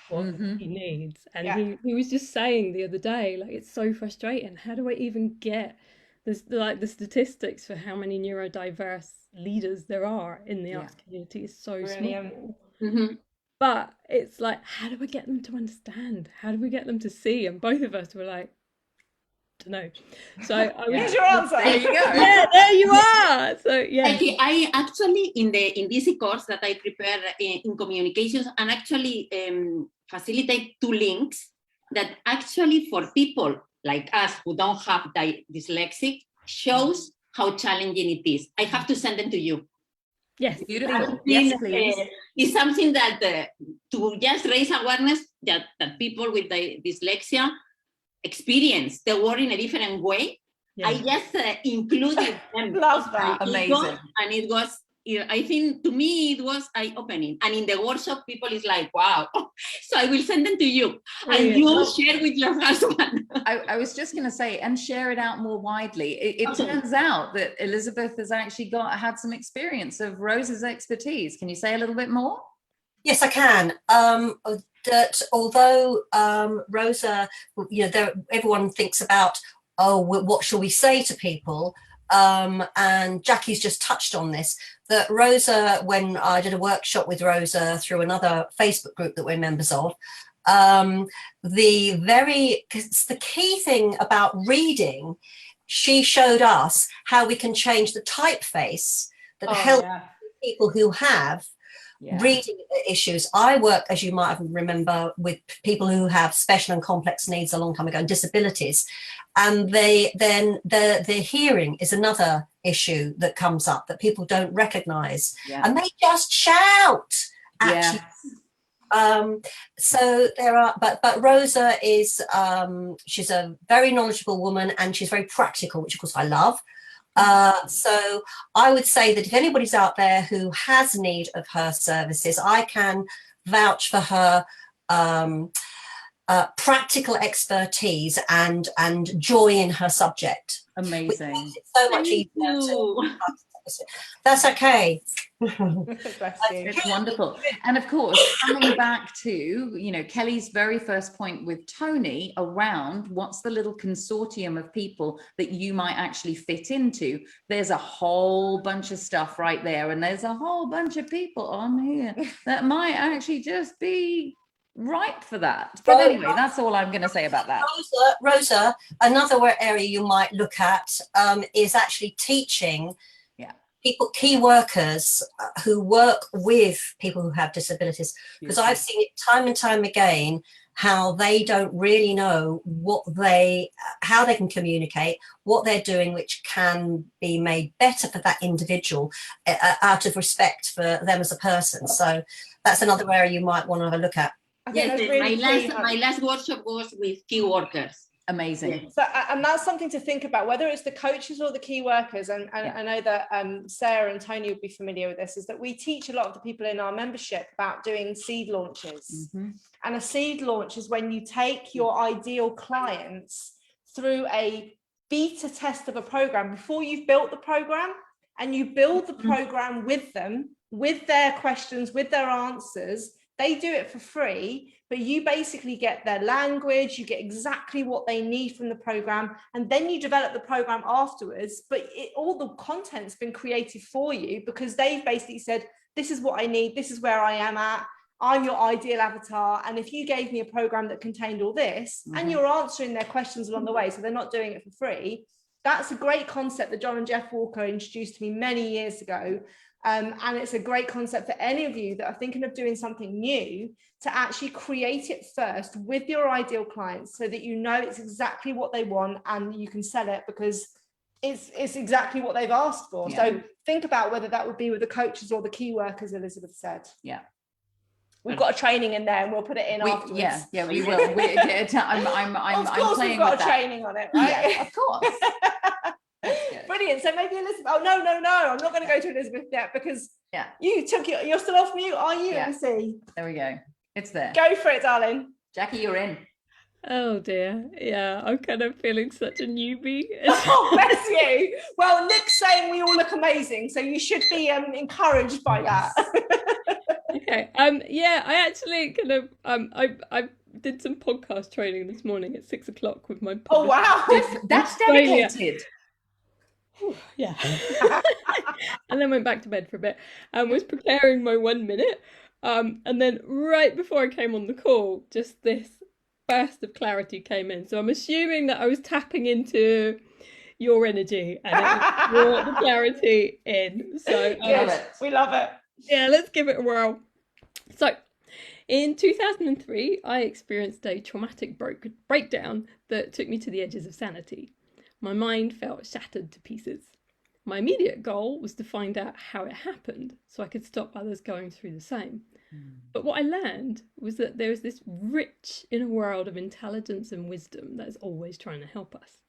what he needs. And he was just saying the other day, like, it's so frustrating. How do I even get this, the statistics for how many neurodiverse leaders there are in the arts community is so small. But it's like, how do we get them to understand? How do we get them to see? And both of us were like, don't know. So here's your answer. There you go. Yeah, there you are. So I actually in this course that I prepare in communications, and actually facilitate 2 links that actually for people like us who don't have dyslexic shows how challenging it is. I have to send them to you. Yes, beautiful. Yes, please. It's something that to just raise awareness that people with dyslexia experience the world in a different way. I just included them. Love that. Amazing. And it was, I think, to me, it was eye-opening. And in the workshop, people is like, wow. So I will send them to you. And you will share with your husband. I was just going to say, and share it out more widely. It turns out that Elizabeth has actually had some experience of Rosa's expertise. Can you say a little bit more? Yes, I can. That although Rosa, everyone thinks about, what shall we say to people? And Jackie's just touched on this, that Rosa, when I did a workshop with Rosa through another Facebook group that we're members of, the key thing about reading she showed us how we can change the typeface that helps people who have reading issues. I work, as you might remember, with people who have special and complex needs a long time ago and disabilities, and the hearing is another issue that comes up that people don't recognize, and they just shout at you. So there are, but Rosa is she's a very knowledgeable woman, and she's very practical, which of course I love. So I would say that if anybody's out there who has need of her services, I can vouch for her practical expertise and joy in her subject. Amazing. It's so much easier to. That's okay. It's wonderful. And of course, coming back to, you know, Kelly's very first point with Tony around what's the little consortium of people that you might actually fit into. There's a whole bunch of stuff right there. And there's a whole bunch of people on here that might actually just be right for that. But anyway, that's all I'm going to say about that. Rosa, another area you might look at is actually teaching people, key workers who work with people who have disabilities, because I've seen it time and time again how they don't really know how they can communicate, what they're doing, which can be made better for that individual out of respect for them as a person. So that's another area you might want to have a look at. Yes, my last workshop was with key workers. Amazing. So, and that's something to think about, whether it's the coaches or the key workers. And I know that Sarah and Tony would be familiar with this, is that we teach a lot of the people in our membership about doing seed launches. And a seed launch is when you take your ideal clients through a beta test of a program before you've built the program, and you build the program with them, with their questions, with their answers. They do it for free, but you basically get their language, you get exactly what they need from the program, and then you develop the program afterwards. But all the content's been created for you, because they've basically said, this is what I need, this is where I am at, I'm your ideal avatar, and if you gave me a program that contained all this, and you're answering their questions along the way, so they're not doing it for free. That's a great concept that John and Jeff Walker introduced to me many years ago. And it's a great concept for any of you that are thinking of doing something new, to actually create it first with your ideal clients, so that you know it's exactly what they want and you can sell it because it's exactly what they've asked for. So think about whether that would be with the coaches or the key workers, Elizabeth said. We've got a training in there and we'll put it in afterwards. Yeah, we will. Of course, we've got a training on it, right? Yeah, of course. Brilliant. So maybe Elizabeth. Oh no, I'm not going to go to Elizabeth yet, because you took you're still off mute, are you? Let me see. There we go. It's there. Go for it, darling. Jackie, you're in. Oh dear. Yeah, I'm kind of feeling such a newbie. Oh, bless you. Well, Nick's saying we all look amazing, so you should be encouraged by that. Okay. Yeah, I actually kind of I did some podcast training this morning at 6 o'clock with my Oh wow, that's dedicated. Yeah. And then went back to bed for a bit and was preparing my 1 minute. And then right before I came on the call, just this burst of clarity came in. So I'm assuming that I was tapping into your energy and it brought the clarity in. So yes, we love it. Yeah, let's give it a whirl. So in 2003, I experienced a traumatic breakdown that took me to the edges of sanity. My mind felt shattered to pieces. My immediate goal was to find out how it happened so I could stop others going through the same. But what I learned was that there is this rich inner world of intelligence and wisdom that is always trying to help us.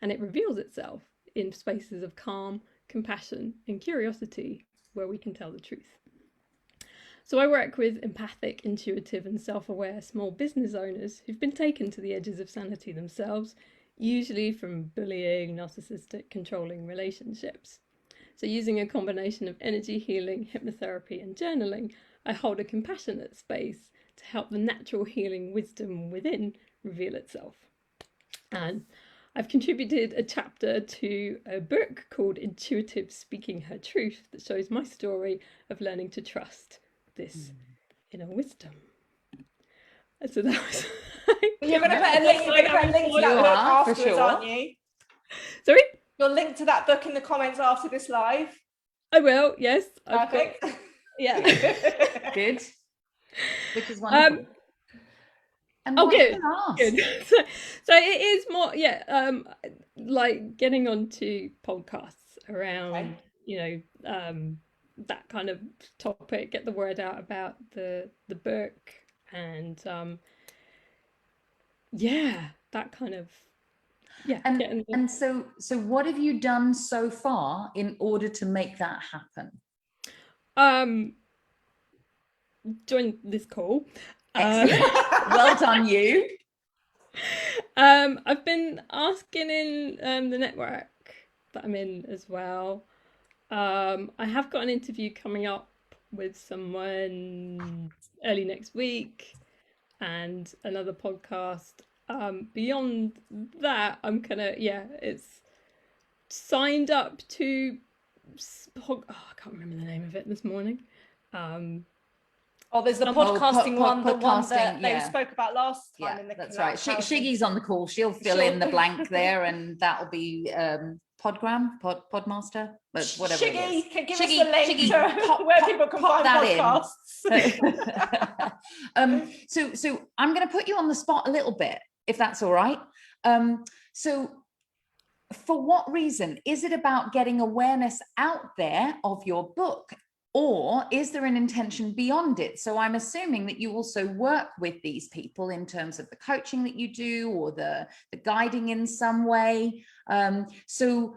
And it reveals itself in spaces of calm, compassion, and curiosity where we can tell the truth. So I work with empathic, intuitive, and self-aware small business owners who've been taken to the edges of sanity themselves, usually from bullying, narcissistic, controlling relationships. So using a combination of energy healing, hypnotherapy, and journaling, I hold a compassionate space to help the natural healing wisdom within reveal itself. And I've contributed a chapter to a book called Intuitive Speaking Her Truth that shows my story of learning to trust this inner wisdom. So that was... You're going to put a link to that book afterwards, aren't you? Sorry? You'll link to that book in the comments after this live. I will, yes. Perfect. Yeah. Good. Which is wonderful. And Oh, what good. can I ask? Good. So it is more, like getting onto podcasts around, that kind of topic, get the word out about the book, and that kind of And so what have you done so far in order to make that happen? Join this call. Well done, you. I've been asking in the network that I'm in as well. I have got an interview coming up with someone early next week, and another podcast. Beyond that, I'm it's signed up to. I can't remember the name of it this morning. There's the podcasting one, the one that they yeah. spoke about last time. Yeah, that's right. Shiggy's on the call. She'll fill in the blank there, and that'll be Podmaster, but whatever. Shiggy, can give us the link to where people can find podcasts. So I'm going to put you on the spot a little bit, if that's all right. So for what reason? Is it about getting awareness out there of your book? Or is there an intention beyond it? So I'm assuming that you also work with these people in terms of the coaching that you do, or the guiding in some way. So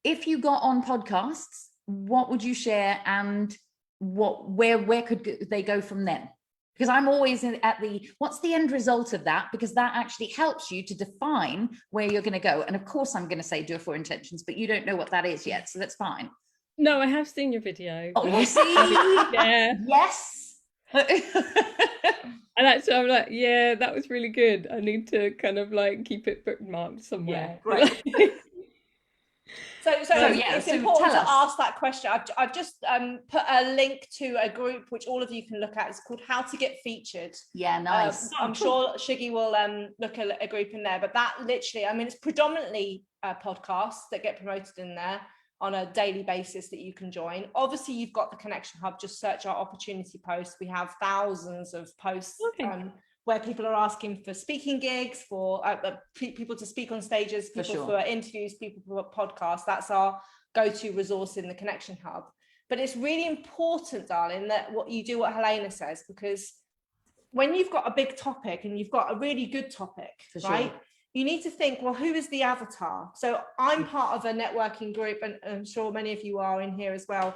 if you got on podcasts, what would you share, and where could they go from then? Because I'm always at what's the end result of that? Because that actually helps you to define where you're going to go. And of course, I'm going to say do it for intentions, but you don't know what that is yet, so that's fine. No, I have seen your video. Oh, you see? Yeah. Yes. And actually, I'm like, yeah, that was really good. I need to kind of like keep it bookmarked somewhere. Yeah, right. It's important to ask that question. I've just put a link to a group which all of you can look at. It's called How to Get Featured. Yeah, nice. I'm sure Shiggy will look at a group in there. But that literally, it's predominantly podcasts that get promoted in there on a daily basis that you can join. Obviously, you've got the Connection Hub. Just search our opportunity posts. We have thousands of posts where people are asking for speaking gigs, for people to speak on stages, people for interviews, people for podcasts. That's our go-to resource in the Connection Hub. But it's really important, darling, that you do what Helena says, because when you've got a big topic and you've got a really good topic, right? You need to think, well, who is the avatar? So I'm part of a networking group, and I'm sure many of you are in here as well,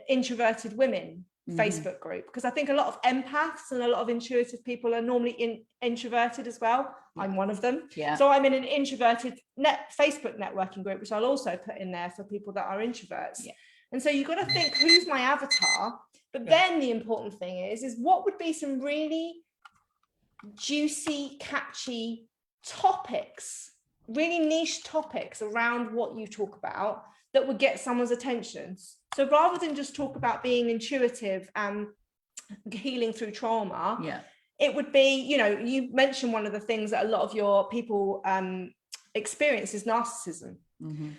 Introverted Women Facebook group, because I think a lot of empaths and a lot of intuitive people are normally introverted as well. I'm one of them. So I'm in an introverted Facebook networking group, which I'll also put in there for people that are introverts. And so you've got to think, who's my avatar? But then the important thing is what would be some really juicy, catchy topics, really niche topics around what you talk about that would get someone's attention. So rather than just talk about being intuitive and healing through trauma, it would be, you mentioned one of the things that a lot of your people experience is narcissism.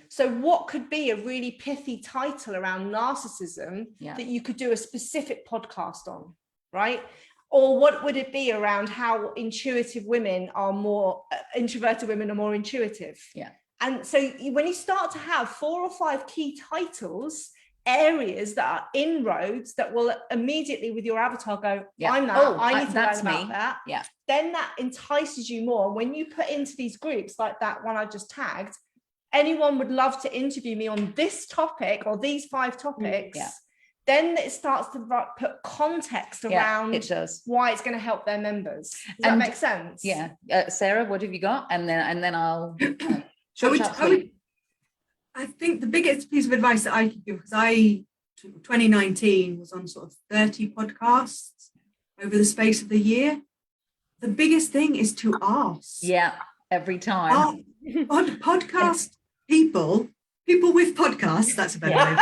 So what could be a really pithy title around narcissism that you could do a specific podcast on, right? Or what would it be around how intuitive women are more, introverted women are more intuitive? And so when you start to have 4 or 5 key titles, areas that are inroads that will immediately with your avatar go, I'm that, I need to learn about that. Then that entices you more. When you put into these groups like that one I just tagged, anyone would love to interview me on this topic or these 5 topics. Then it starts to put context around why it's going to help their members. Does that make sense? Sarah, what have you got? And then I'll I think the biggest piece of advice that I could give, because I 2019 was on sort of 30 podcasts over the space of the year. The biggest thing is to ask. Every time. Podcast people with podcasts, that's a better way of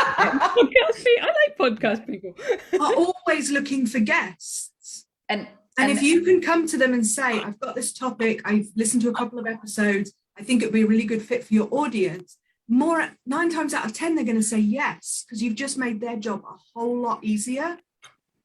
putting it. I like podcast people. Are always looking for guests. And if you can come to them and say, I've got this topic, I've listened to a couple of episodes, I think it'd be a really good fit for your audience, 9 times out of 10, they're going to say yes, because you've just made their job a whole lot easier.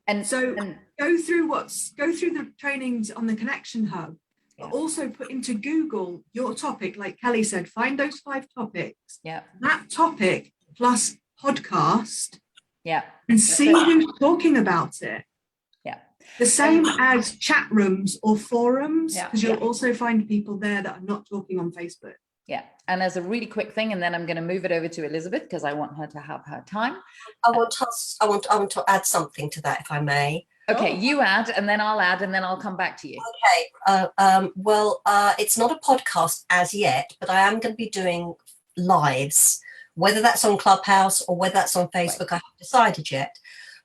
And so go through the trainings on the Connection Hub, but also put into Google your topic, like Kelly said, find those 5 topics. Yeah. That topic plus podcast. Yeah. And see who's talking about it. Yeah. The same as chat rooms or forums, because Yeah. you'll also find people there that are not talking on Facebook. Yeah. And as a really quick thing, and then I'm going to move it over to Elizabeth because I want her to have her time. I want to add something to that, if I may. Okay, you add, and then I'll add, and then I'll come back to you. Okay. It's not a podcast as yet, but I am going to be doing lives, whether that's on Clubhouse or whether that's on Facebook. I haven't decided yet.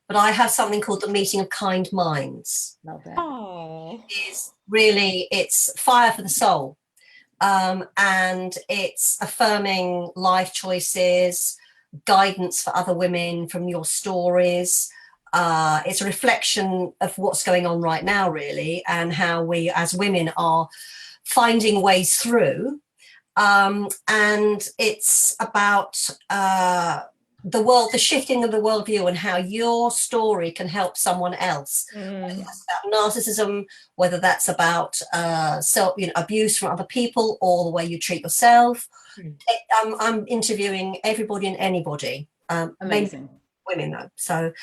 But I have something called the Meeting of Kind Minds. Love that. Oh, It's fire for the soul. And it's affirming life choices, guidance for other women from your stories. It's a reflection of what's going on right now, really, and how we as women are finding ways through. And it's about the shifting of the worldview and how your story can help someone else. Whether that's about narcissism, whether that's about abuse from other people, or the way you treat yourself. I'm interviewing everybody and anybody. Amazing. Women though. So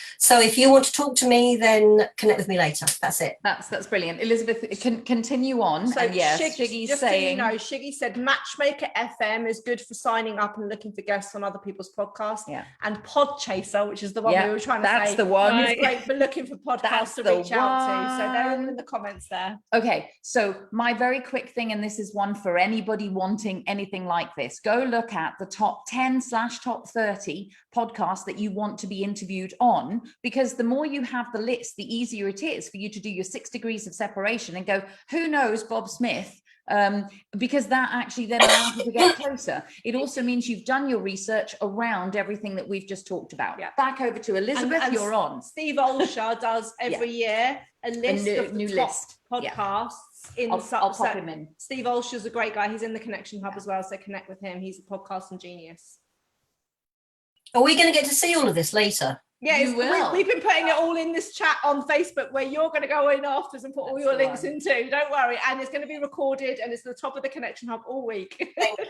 if you want to talk to me, then connect with me later. That's it. That's brilliant. Elizabeth, continue on. So and yes, Shiggy's Shiggy's saying, saying, Shiggy said Matchmaker FM is good for signing up and looking for guests on other people's podcasts. Yeah. And Podchaser, which is the one we were trying to say, that's the one. is great for looking for podcasts to reach out to. So they're all in the comments there. Okay, so my very quick thing, and this is one for anybody wanting anything like this, go look at the top 10/top 30 podcasts that you want to be interviewed on, because the more you have the list, the easier it is for you to do your 6 degrees of separation and go, who knows Bob Smith, because that actually then allows you to get closer. It also means you've done your research around everything that we've just talked about. Yeah. Back over to Elizabeth, and you're on. Steve Olsher does every year a list of the top podcasts. I'll pop him in. Steve Olsher's a great guy. He's in the Connection Hub as well, so connect with him. He's a podcasting genius. Are we going to get to see all of this later? Yeah, you will. We've been putting it all in this chat on Facebook, where you're going to go in afterwards and put all your links in too. Don't worry. And it's going to be recorded, and it's at the top of the Connection Hub all week. Thank you.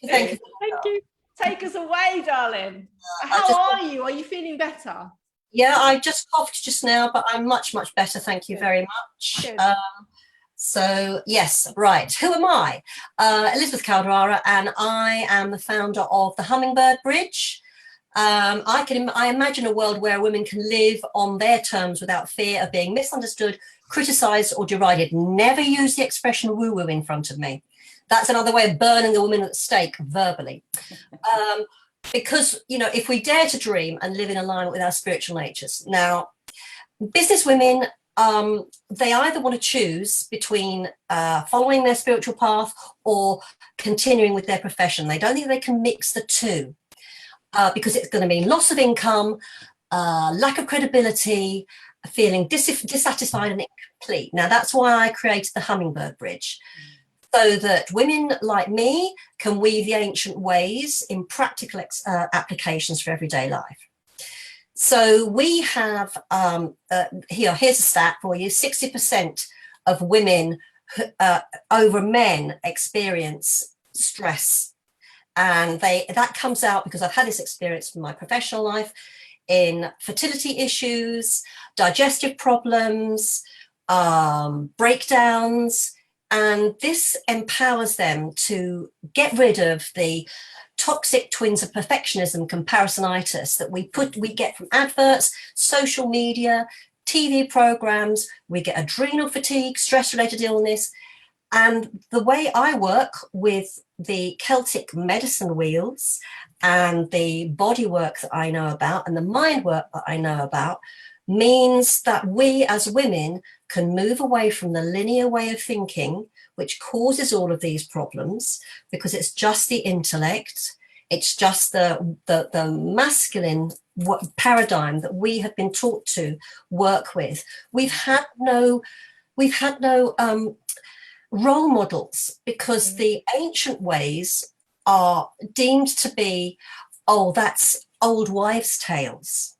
Thank you. thank you. Take us away, darling. How are you? Are you feeling better? Yeah, I just coughed just now, but I'm much, much better. Thank you very much. Good. So yes, right. Who am I? Elizabeth Calderara, and I am the founder of the Hummingbird Bridge. I imagine a world where women can live on their terms without fear of being misunderstood, criticised, or derided. Never use the expression woo-woo in front of me. That's another way of burning the woman at the stake verbally. Because, if we dare to dream and live in alignment with our spiritual natures. Now, business women, they either want to choose between following their spiritual path or continuing with their profession. They don't think they can mix the two. Because it's going to mean loss of income, lack of credibility, feeling dissatisfied and incomplete. Now, that's why I created the Hummingbird Bridge, so that women like me can weave the ancient ways in practical applications for everyday life. So we have, here's a stat for you, 60% of women over men experience stress. And that comes out because I've had this experience in my professional life in fertility issues, digestive problems, breakdowns, and this empowers them to get rid of the toxic twins of perfectionism, comparisonitis that we get from adverts, social media, TV programs. We get adrenal fatigue, stress-related illness. And the way I work with the Celtic medicine wheels and the body work that I know about and the mind work that I know about means that we as women can move away from the linear way of thinking, which causes all of these problems, because it's just the intellect, it's just the masculine paradigm that we have been taught to work with. We've had no role models, because the ancient ways are deemed to be, oh, that's old wives' tales.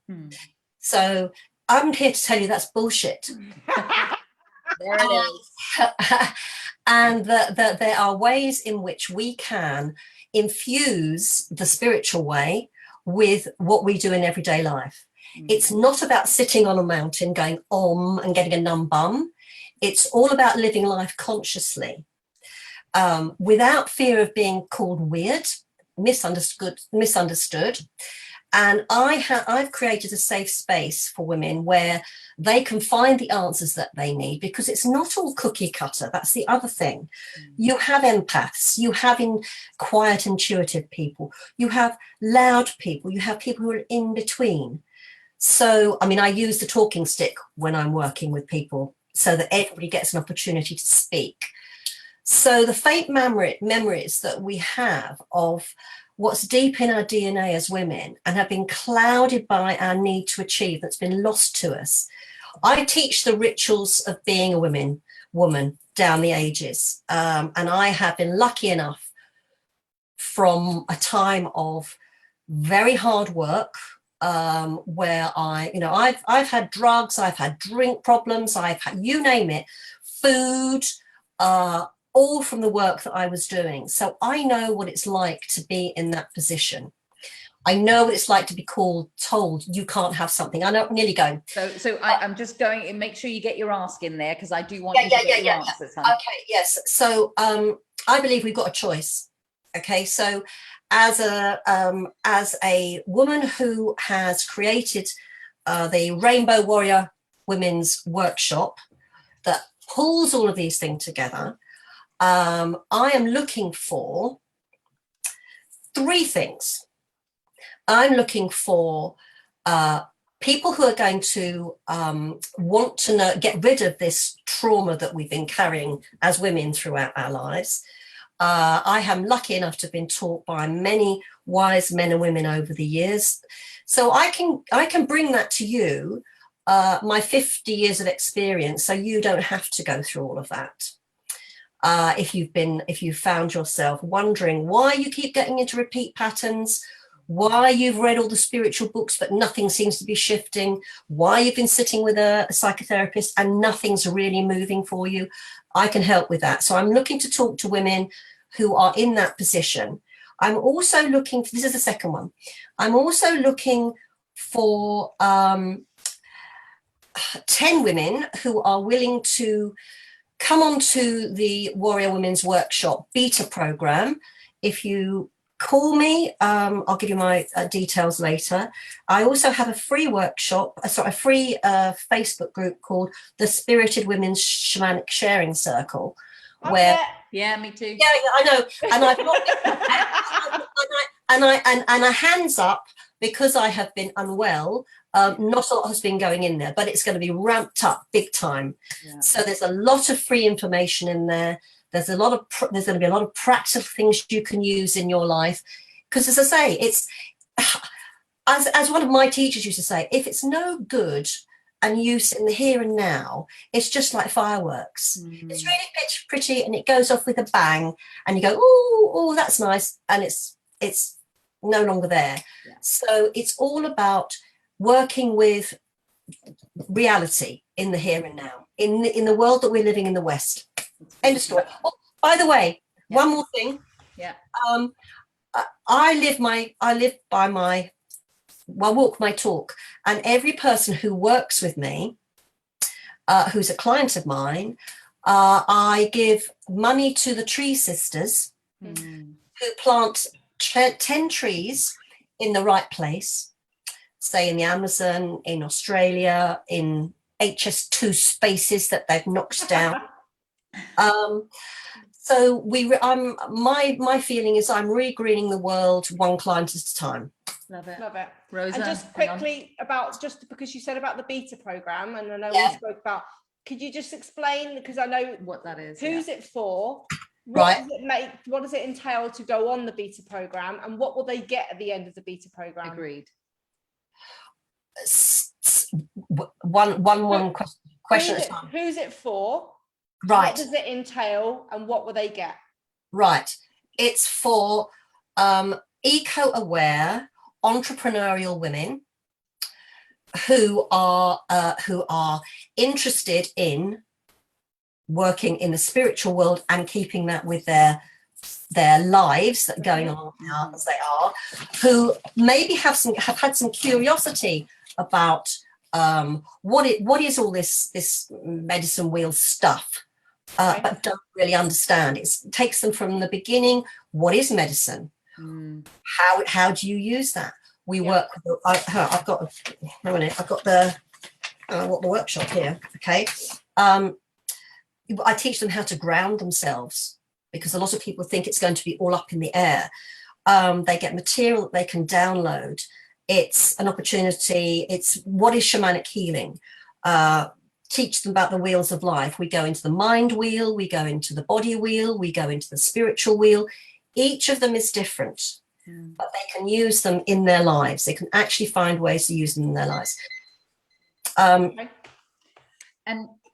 So I'm here to tell you that's bullshit. There it is. And that there are ways in which we can infuse the spiritual way with what we do in everyday life. It's not about sitting on a mountain going om and getting a numb bum. It's all about living life consciously, without fear of being called weird, misunderstood. And I've created a safe space for women where they can find the answers that they need, because it's not all cookie cutter. That's the other thing. You have empaths, you have quiet, intuitive people, you have loud people, you have people who are in between. So, I mean, I use the talking stick when I'm working with people so that everybody gets an opportunity to speak. So the faint memories that we have of what's deep in our DNA as women and have been clouded by our need to achieve, that's been lost to us. I teach the rituals of being a woman down the ages. And I have been lucky enough, from a time of very hard work, where I've had drugs, I've had drink problems, I've had, you name it, food, all from the work that I was doing. So I know what it's like to be in that position. I know what it's like to be told you can't have something. I know, nearly going. So I'm just going, and make sure you get your ask in there, because I do want you to get your answers. Hun. Okay, yes. So I believe we've got a choice. Okay, so as a woman who has created the Rainbow Warrior Women's Workshop that pulls all of these things together, I am looking for three things. I'm looking for people who are going to want to get rid of this trauma that we've been carrying as women throughout our lives. I am lucky enough to have been taught by many wise men and women over the years. So I can bring that to you, my 50 years of experience, so you don't have to go through all of that. If you've found yourself wondering why you keep getting into repeat patterns, why you've read all the spiritual books but nothing seems to be shifting, why you've been sitting with a psychotherapist and nothing's really moving for you, I can help with that. So I'm looking to talk to women who are in that position. I'm also looking for, this is the second one, I'm also looking for 10 women who are willing to come on to the Warrior Women's Workshop beta program. If you call me, I'll give you my details later. I also have a free workshop, a free Facebook group called the Spirited Women's Shamanic Sharing Circle, where yeah, me too. Yeah, I know, and I've got and I hands up, because I have been unwell. Not a lot has been going in there, but it's going to be ramped up big time. Yeah. So there's a lot of free information in there. There's going to be a lot of practical things you can use in your life. Because as I say, it's, as one of my teachers used to say, if it's no good and use in the here and now, it's just like fireworks. It's really pretty and it goes off with a bang and you go, oh, that's nice. And it's no longer there. Yeah. So it's all about working with reality in the here and now, in the world that we're living in the West. End of story. Oh, by the way, one more thing. Yeah. I walk my talk, and every person who works with me, who's a client of mine, I give money to the Tree Sisters who plant 10 trees in the right place, say in the Amazon, in Australia, in HS2 spaces that they've knocked down. So my feeling is I'm regreening the world one client at a time. Love it. Rosa, and just quickly just because you said about the beta program, and I know we spoke about, could you just explain, because I know what that is, who's it for, what does it entail to go on the beta program, and what will they get at the end of the beta program? Agreed. One question at a time. Who's it for? Right. What does it entail and what will they get? Right. It's for eco-aware entrepreneurial women who are interested in working in the spiritual world and keeping that with their lives that are going on now as they are, who maybe have had some curiosity about what is all this medicine wheel stuff, but don't really understand. It takes them from the beginning. What is medicine? How do you use that? We work with, I've got the workshop here. Okay. I teach them how to ground themselves, because a lot of people think it's going to be all up in the air. They get material that they can download. It's an opportunity. It's what is shamanic healing. Teach them about the wheels of life. We go into the mind wheel, we go into the body wheel, we go into the spiritual wheel. Each of them is different, but they can use them in their lives. They can actually find ways to use them in their lives.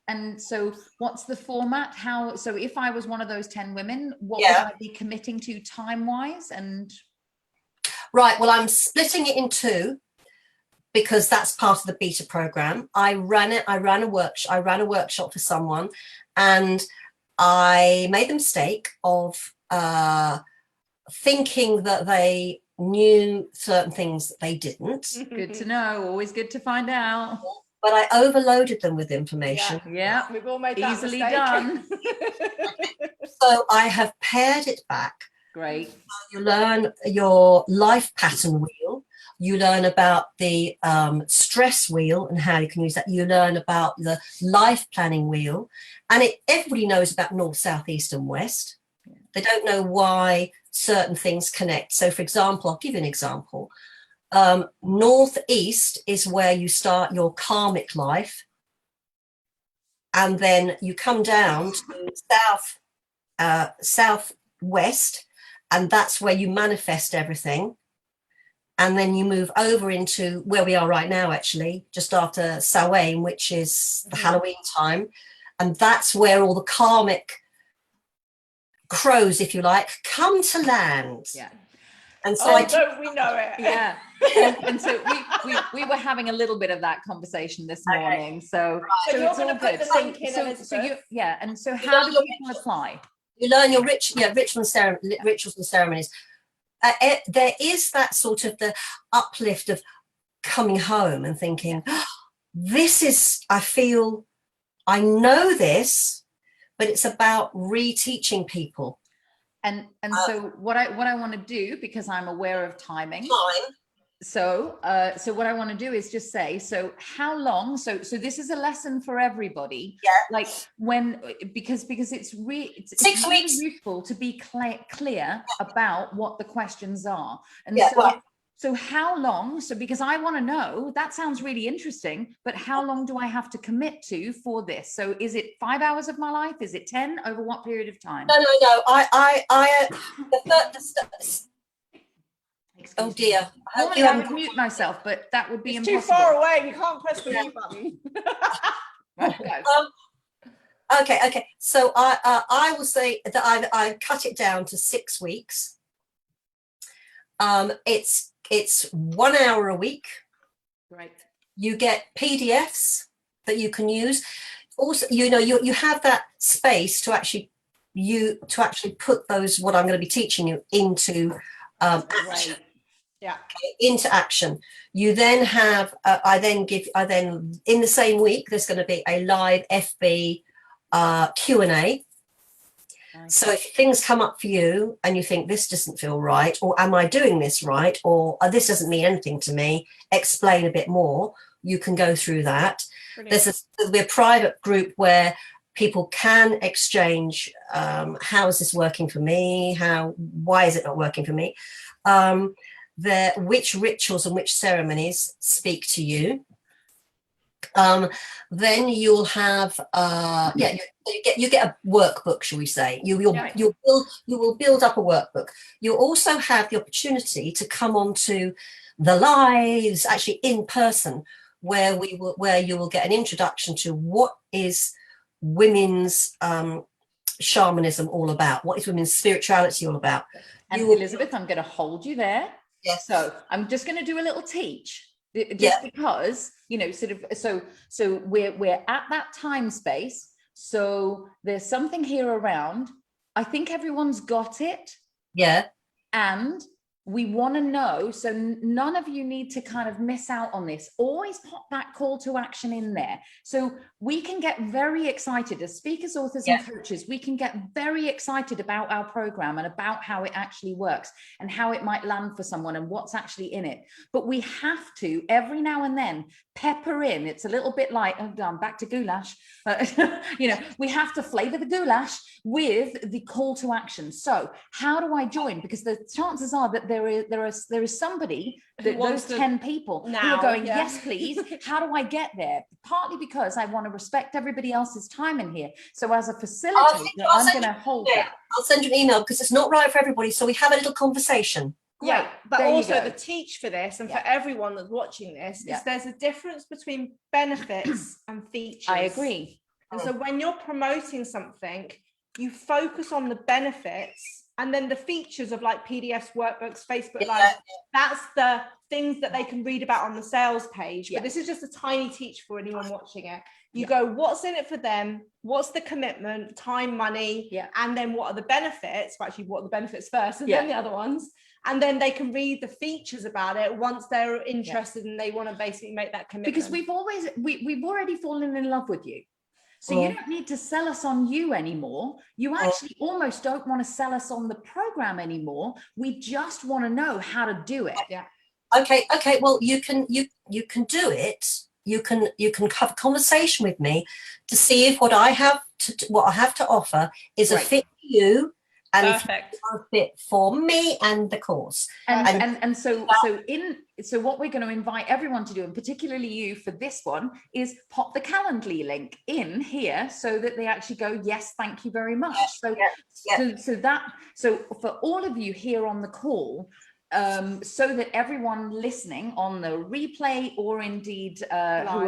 And so what's the format? So if I was one of those 10 women, what would I be committing to time-wise? And right, well, I'm splitting it in two, because that's part of the beta program. I ran a workshop for someone, and I made the mistake of thinking that they knew certain things that they didn't. Good to know. Always good to find out. But I overloaded them with information. Yeah. We've all made that Easily mistake. done. So I have pared it back. Great. You learn your life pattern wheel. You learn about the stress wheel and how you can use that. You learn about the life planning wheel. And everybody knows about north, south, east, and west. They don't know why certain things connect. So, for example, I'll give you an example. Northeast is where you start your karmic life. And then you come down to southwest, and that's where you manifest everything. And then you move over into where we are right now, actually, just after Samhain, which is the Halloween time. And that's where all the karmic crows, if you like, come to land. Yeah. And so don't we know it? Yeah. And so we were having a little bit of that conversation this morning. So you're it's all gonna put good. the link in, Elizabeth. And so how do people apply? You learn your rituals and ceremonies. There is that sort of the uplift of coming home and thinking, this is, I know this, but it's about reteaching people. And so what I want to do, because I'm aware of timing. So what I want to do is just say, so how long, so this is a lesson for everybody. Yeah. Like because it's 6 really weeks. useful to be clear about what the questions are. And so how long, because I want to know, that sounds really interesting, but how long do I have to commit to for this? So is it 5 hours of my life? Is it 10? Over what period of time? No. Oh dear. Normally I would mute myself, but that would be impossible. Too far away. You can't press the mute button. Right, go. Okay. So I will say that I cut it down to 6 weeks. It's 1 hour a week. Right. You get PDFs that you can use. Also, you have that space to actually put those, what I'm going to be teaching you, into action. Yeah. Into action. You then have I then in the same week there's going to be a live FB Q&A. Nice. So if things come up for you and you think this doesn't feel right, or am I doing this right, or this doesn't mean anything to me, explain a bit more, you can go through that. Brilliant. There'll be a private group where people can exchange, how is this working for me? Why is it not working for me? Which rituals and which ceremonies speak to you. Then you'll have you get a workbook, shall we say. You will build up a workbook. You'll also have the opportunity to come onto the lives, actually in person, where you will get an introduction to what is women's shamanism all about? What is women's spirituality all about? And Elizabeth, I'm going to hold you there. Yes. So I'm just going to do a little teach, just because, you know, sort of, so we're at that time space. So there's something here around. I think everyone's got it. Yeah. And we want to know, so none of you need to kind of miss out on this. Always pop that call to action in there. So we can get very excited as speakers, authors, and coaches. We can get very excited about our program and about how it actually works and how it might land for someone and what's actually in it. But we have to, every now and then, pepper in. It's a little bit like, oh, I'm back to goulash. You know, we have to flavor the goulash with the call to action. So how do I join? Because the chances are that there is somebody, that those 10 people who are going, yes, please. How do I get there? Partly because I want to respect everybody else's time in here. So as a facilitator, I'm going to hold that. I'll send you an email because it's not right for everybody. So we have a little conversation. Yeah, but also the teach for this and for everyone that's watching this is there's a difference between benefits and features. I agree. And so when you're promoting something, you focus on the benefits, and then the features of like PDFs, workbooks, Facebook Live, that's the things that they can read about on the sales page. But this is just a tiny teach for anyone watching it. You go, what's in it for them? What's the commitment, time, money? And then what are the benefits? Well, actually, what are the benefits first and then the other ones? And then they can read the features about it once they're interested and they want to basically make that commitment. Because we've already fallen in love with you. So you don't need to sell us on you anymore. You actually almost don't want to sell us on the program anymore. We just want to know how to do it. Yeah. Okay. Well, you can do it. You can have a conversation with me to see if what I have to offer is a fit for you and a fit for me and the course. So what we're going to invite everyone to do, and particularly you for this one, is pop the Calendly link in here so that they actually go, yes, thank you very much. So for all of you here on the call, so that everyone listening on the replay or indeed who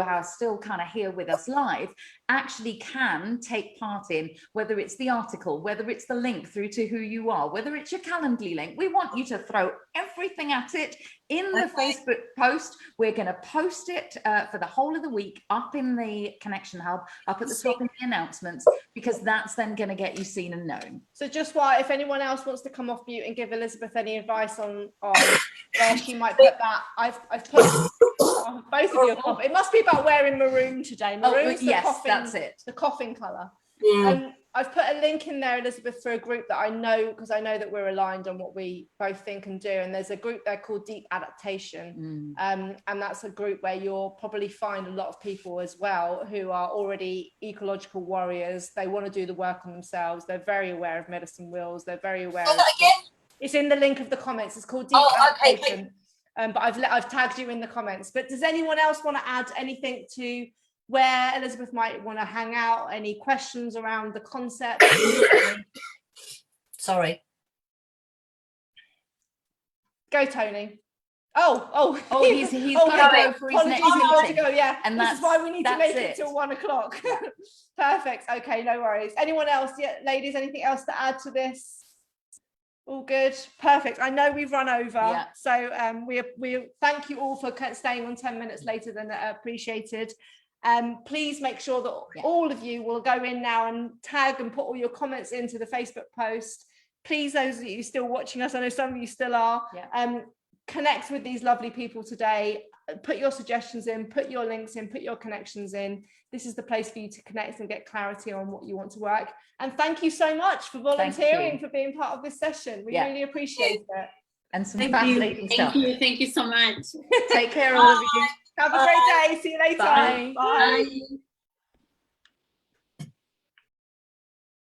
are still kind of here with us live actually can take part in, whether it's the article, whether it's the link through to who you are, whether it's your Calendly link. We want you to throw everything at it in the Facebook post. We're going to post it for the whole of the week up in the Connection Hub, up at the top in the announcements, because that's then going to get you seen and known. So just while, if anyone else wants to come off mute and give Elizabeth any advice on where she might put that, I've put both of you. It must be about wearing maroon today. Maroon's that's it. The coffin colour. I've put a link in there, Elizabeth, for a group that I know, because I know that we're aligned on what we both think and do. And there's a group there called Deep Adaptation. And that's a group where you'll probably find a lot of people as well who are already ecological warriors. They want to do the work on themselves. They're very aware of medicine wheels. They're very aware of it's in the link of the comments. It's called Deep Adaptation. But I've tagged you in the comments. But does anyone else want to add anything to where Elizabeth might want to hang out? Any questions around the concept? Sorry. Go, Tony. Oh, he's got to go for his next meeting. Yeah, and this is why we need to make it till 1 o'clock. Perfect. Okay, no worries. Anyone else? Yeah, ladies, anything else to add to this? All good. Perfect. I know we've run over, so we thank you all for staying on 10 minutes later than appreciated. Please make sure that all of you will go in now and tag and put all your comments into the Facebook post. Please, those of you still watching us, I know some of you still are, connect with these lovely people today. Put your suggestions in, put your links in, put your connections in. This is the place for you to connect and get clarity on what you want to work. And thank you so much for volunteering, for being part of this session. We really appreciate it. And some fascinating stuff. Thank you so much. Take care, all of you. Have a great day. See you later. Bye. Bye.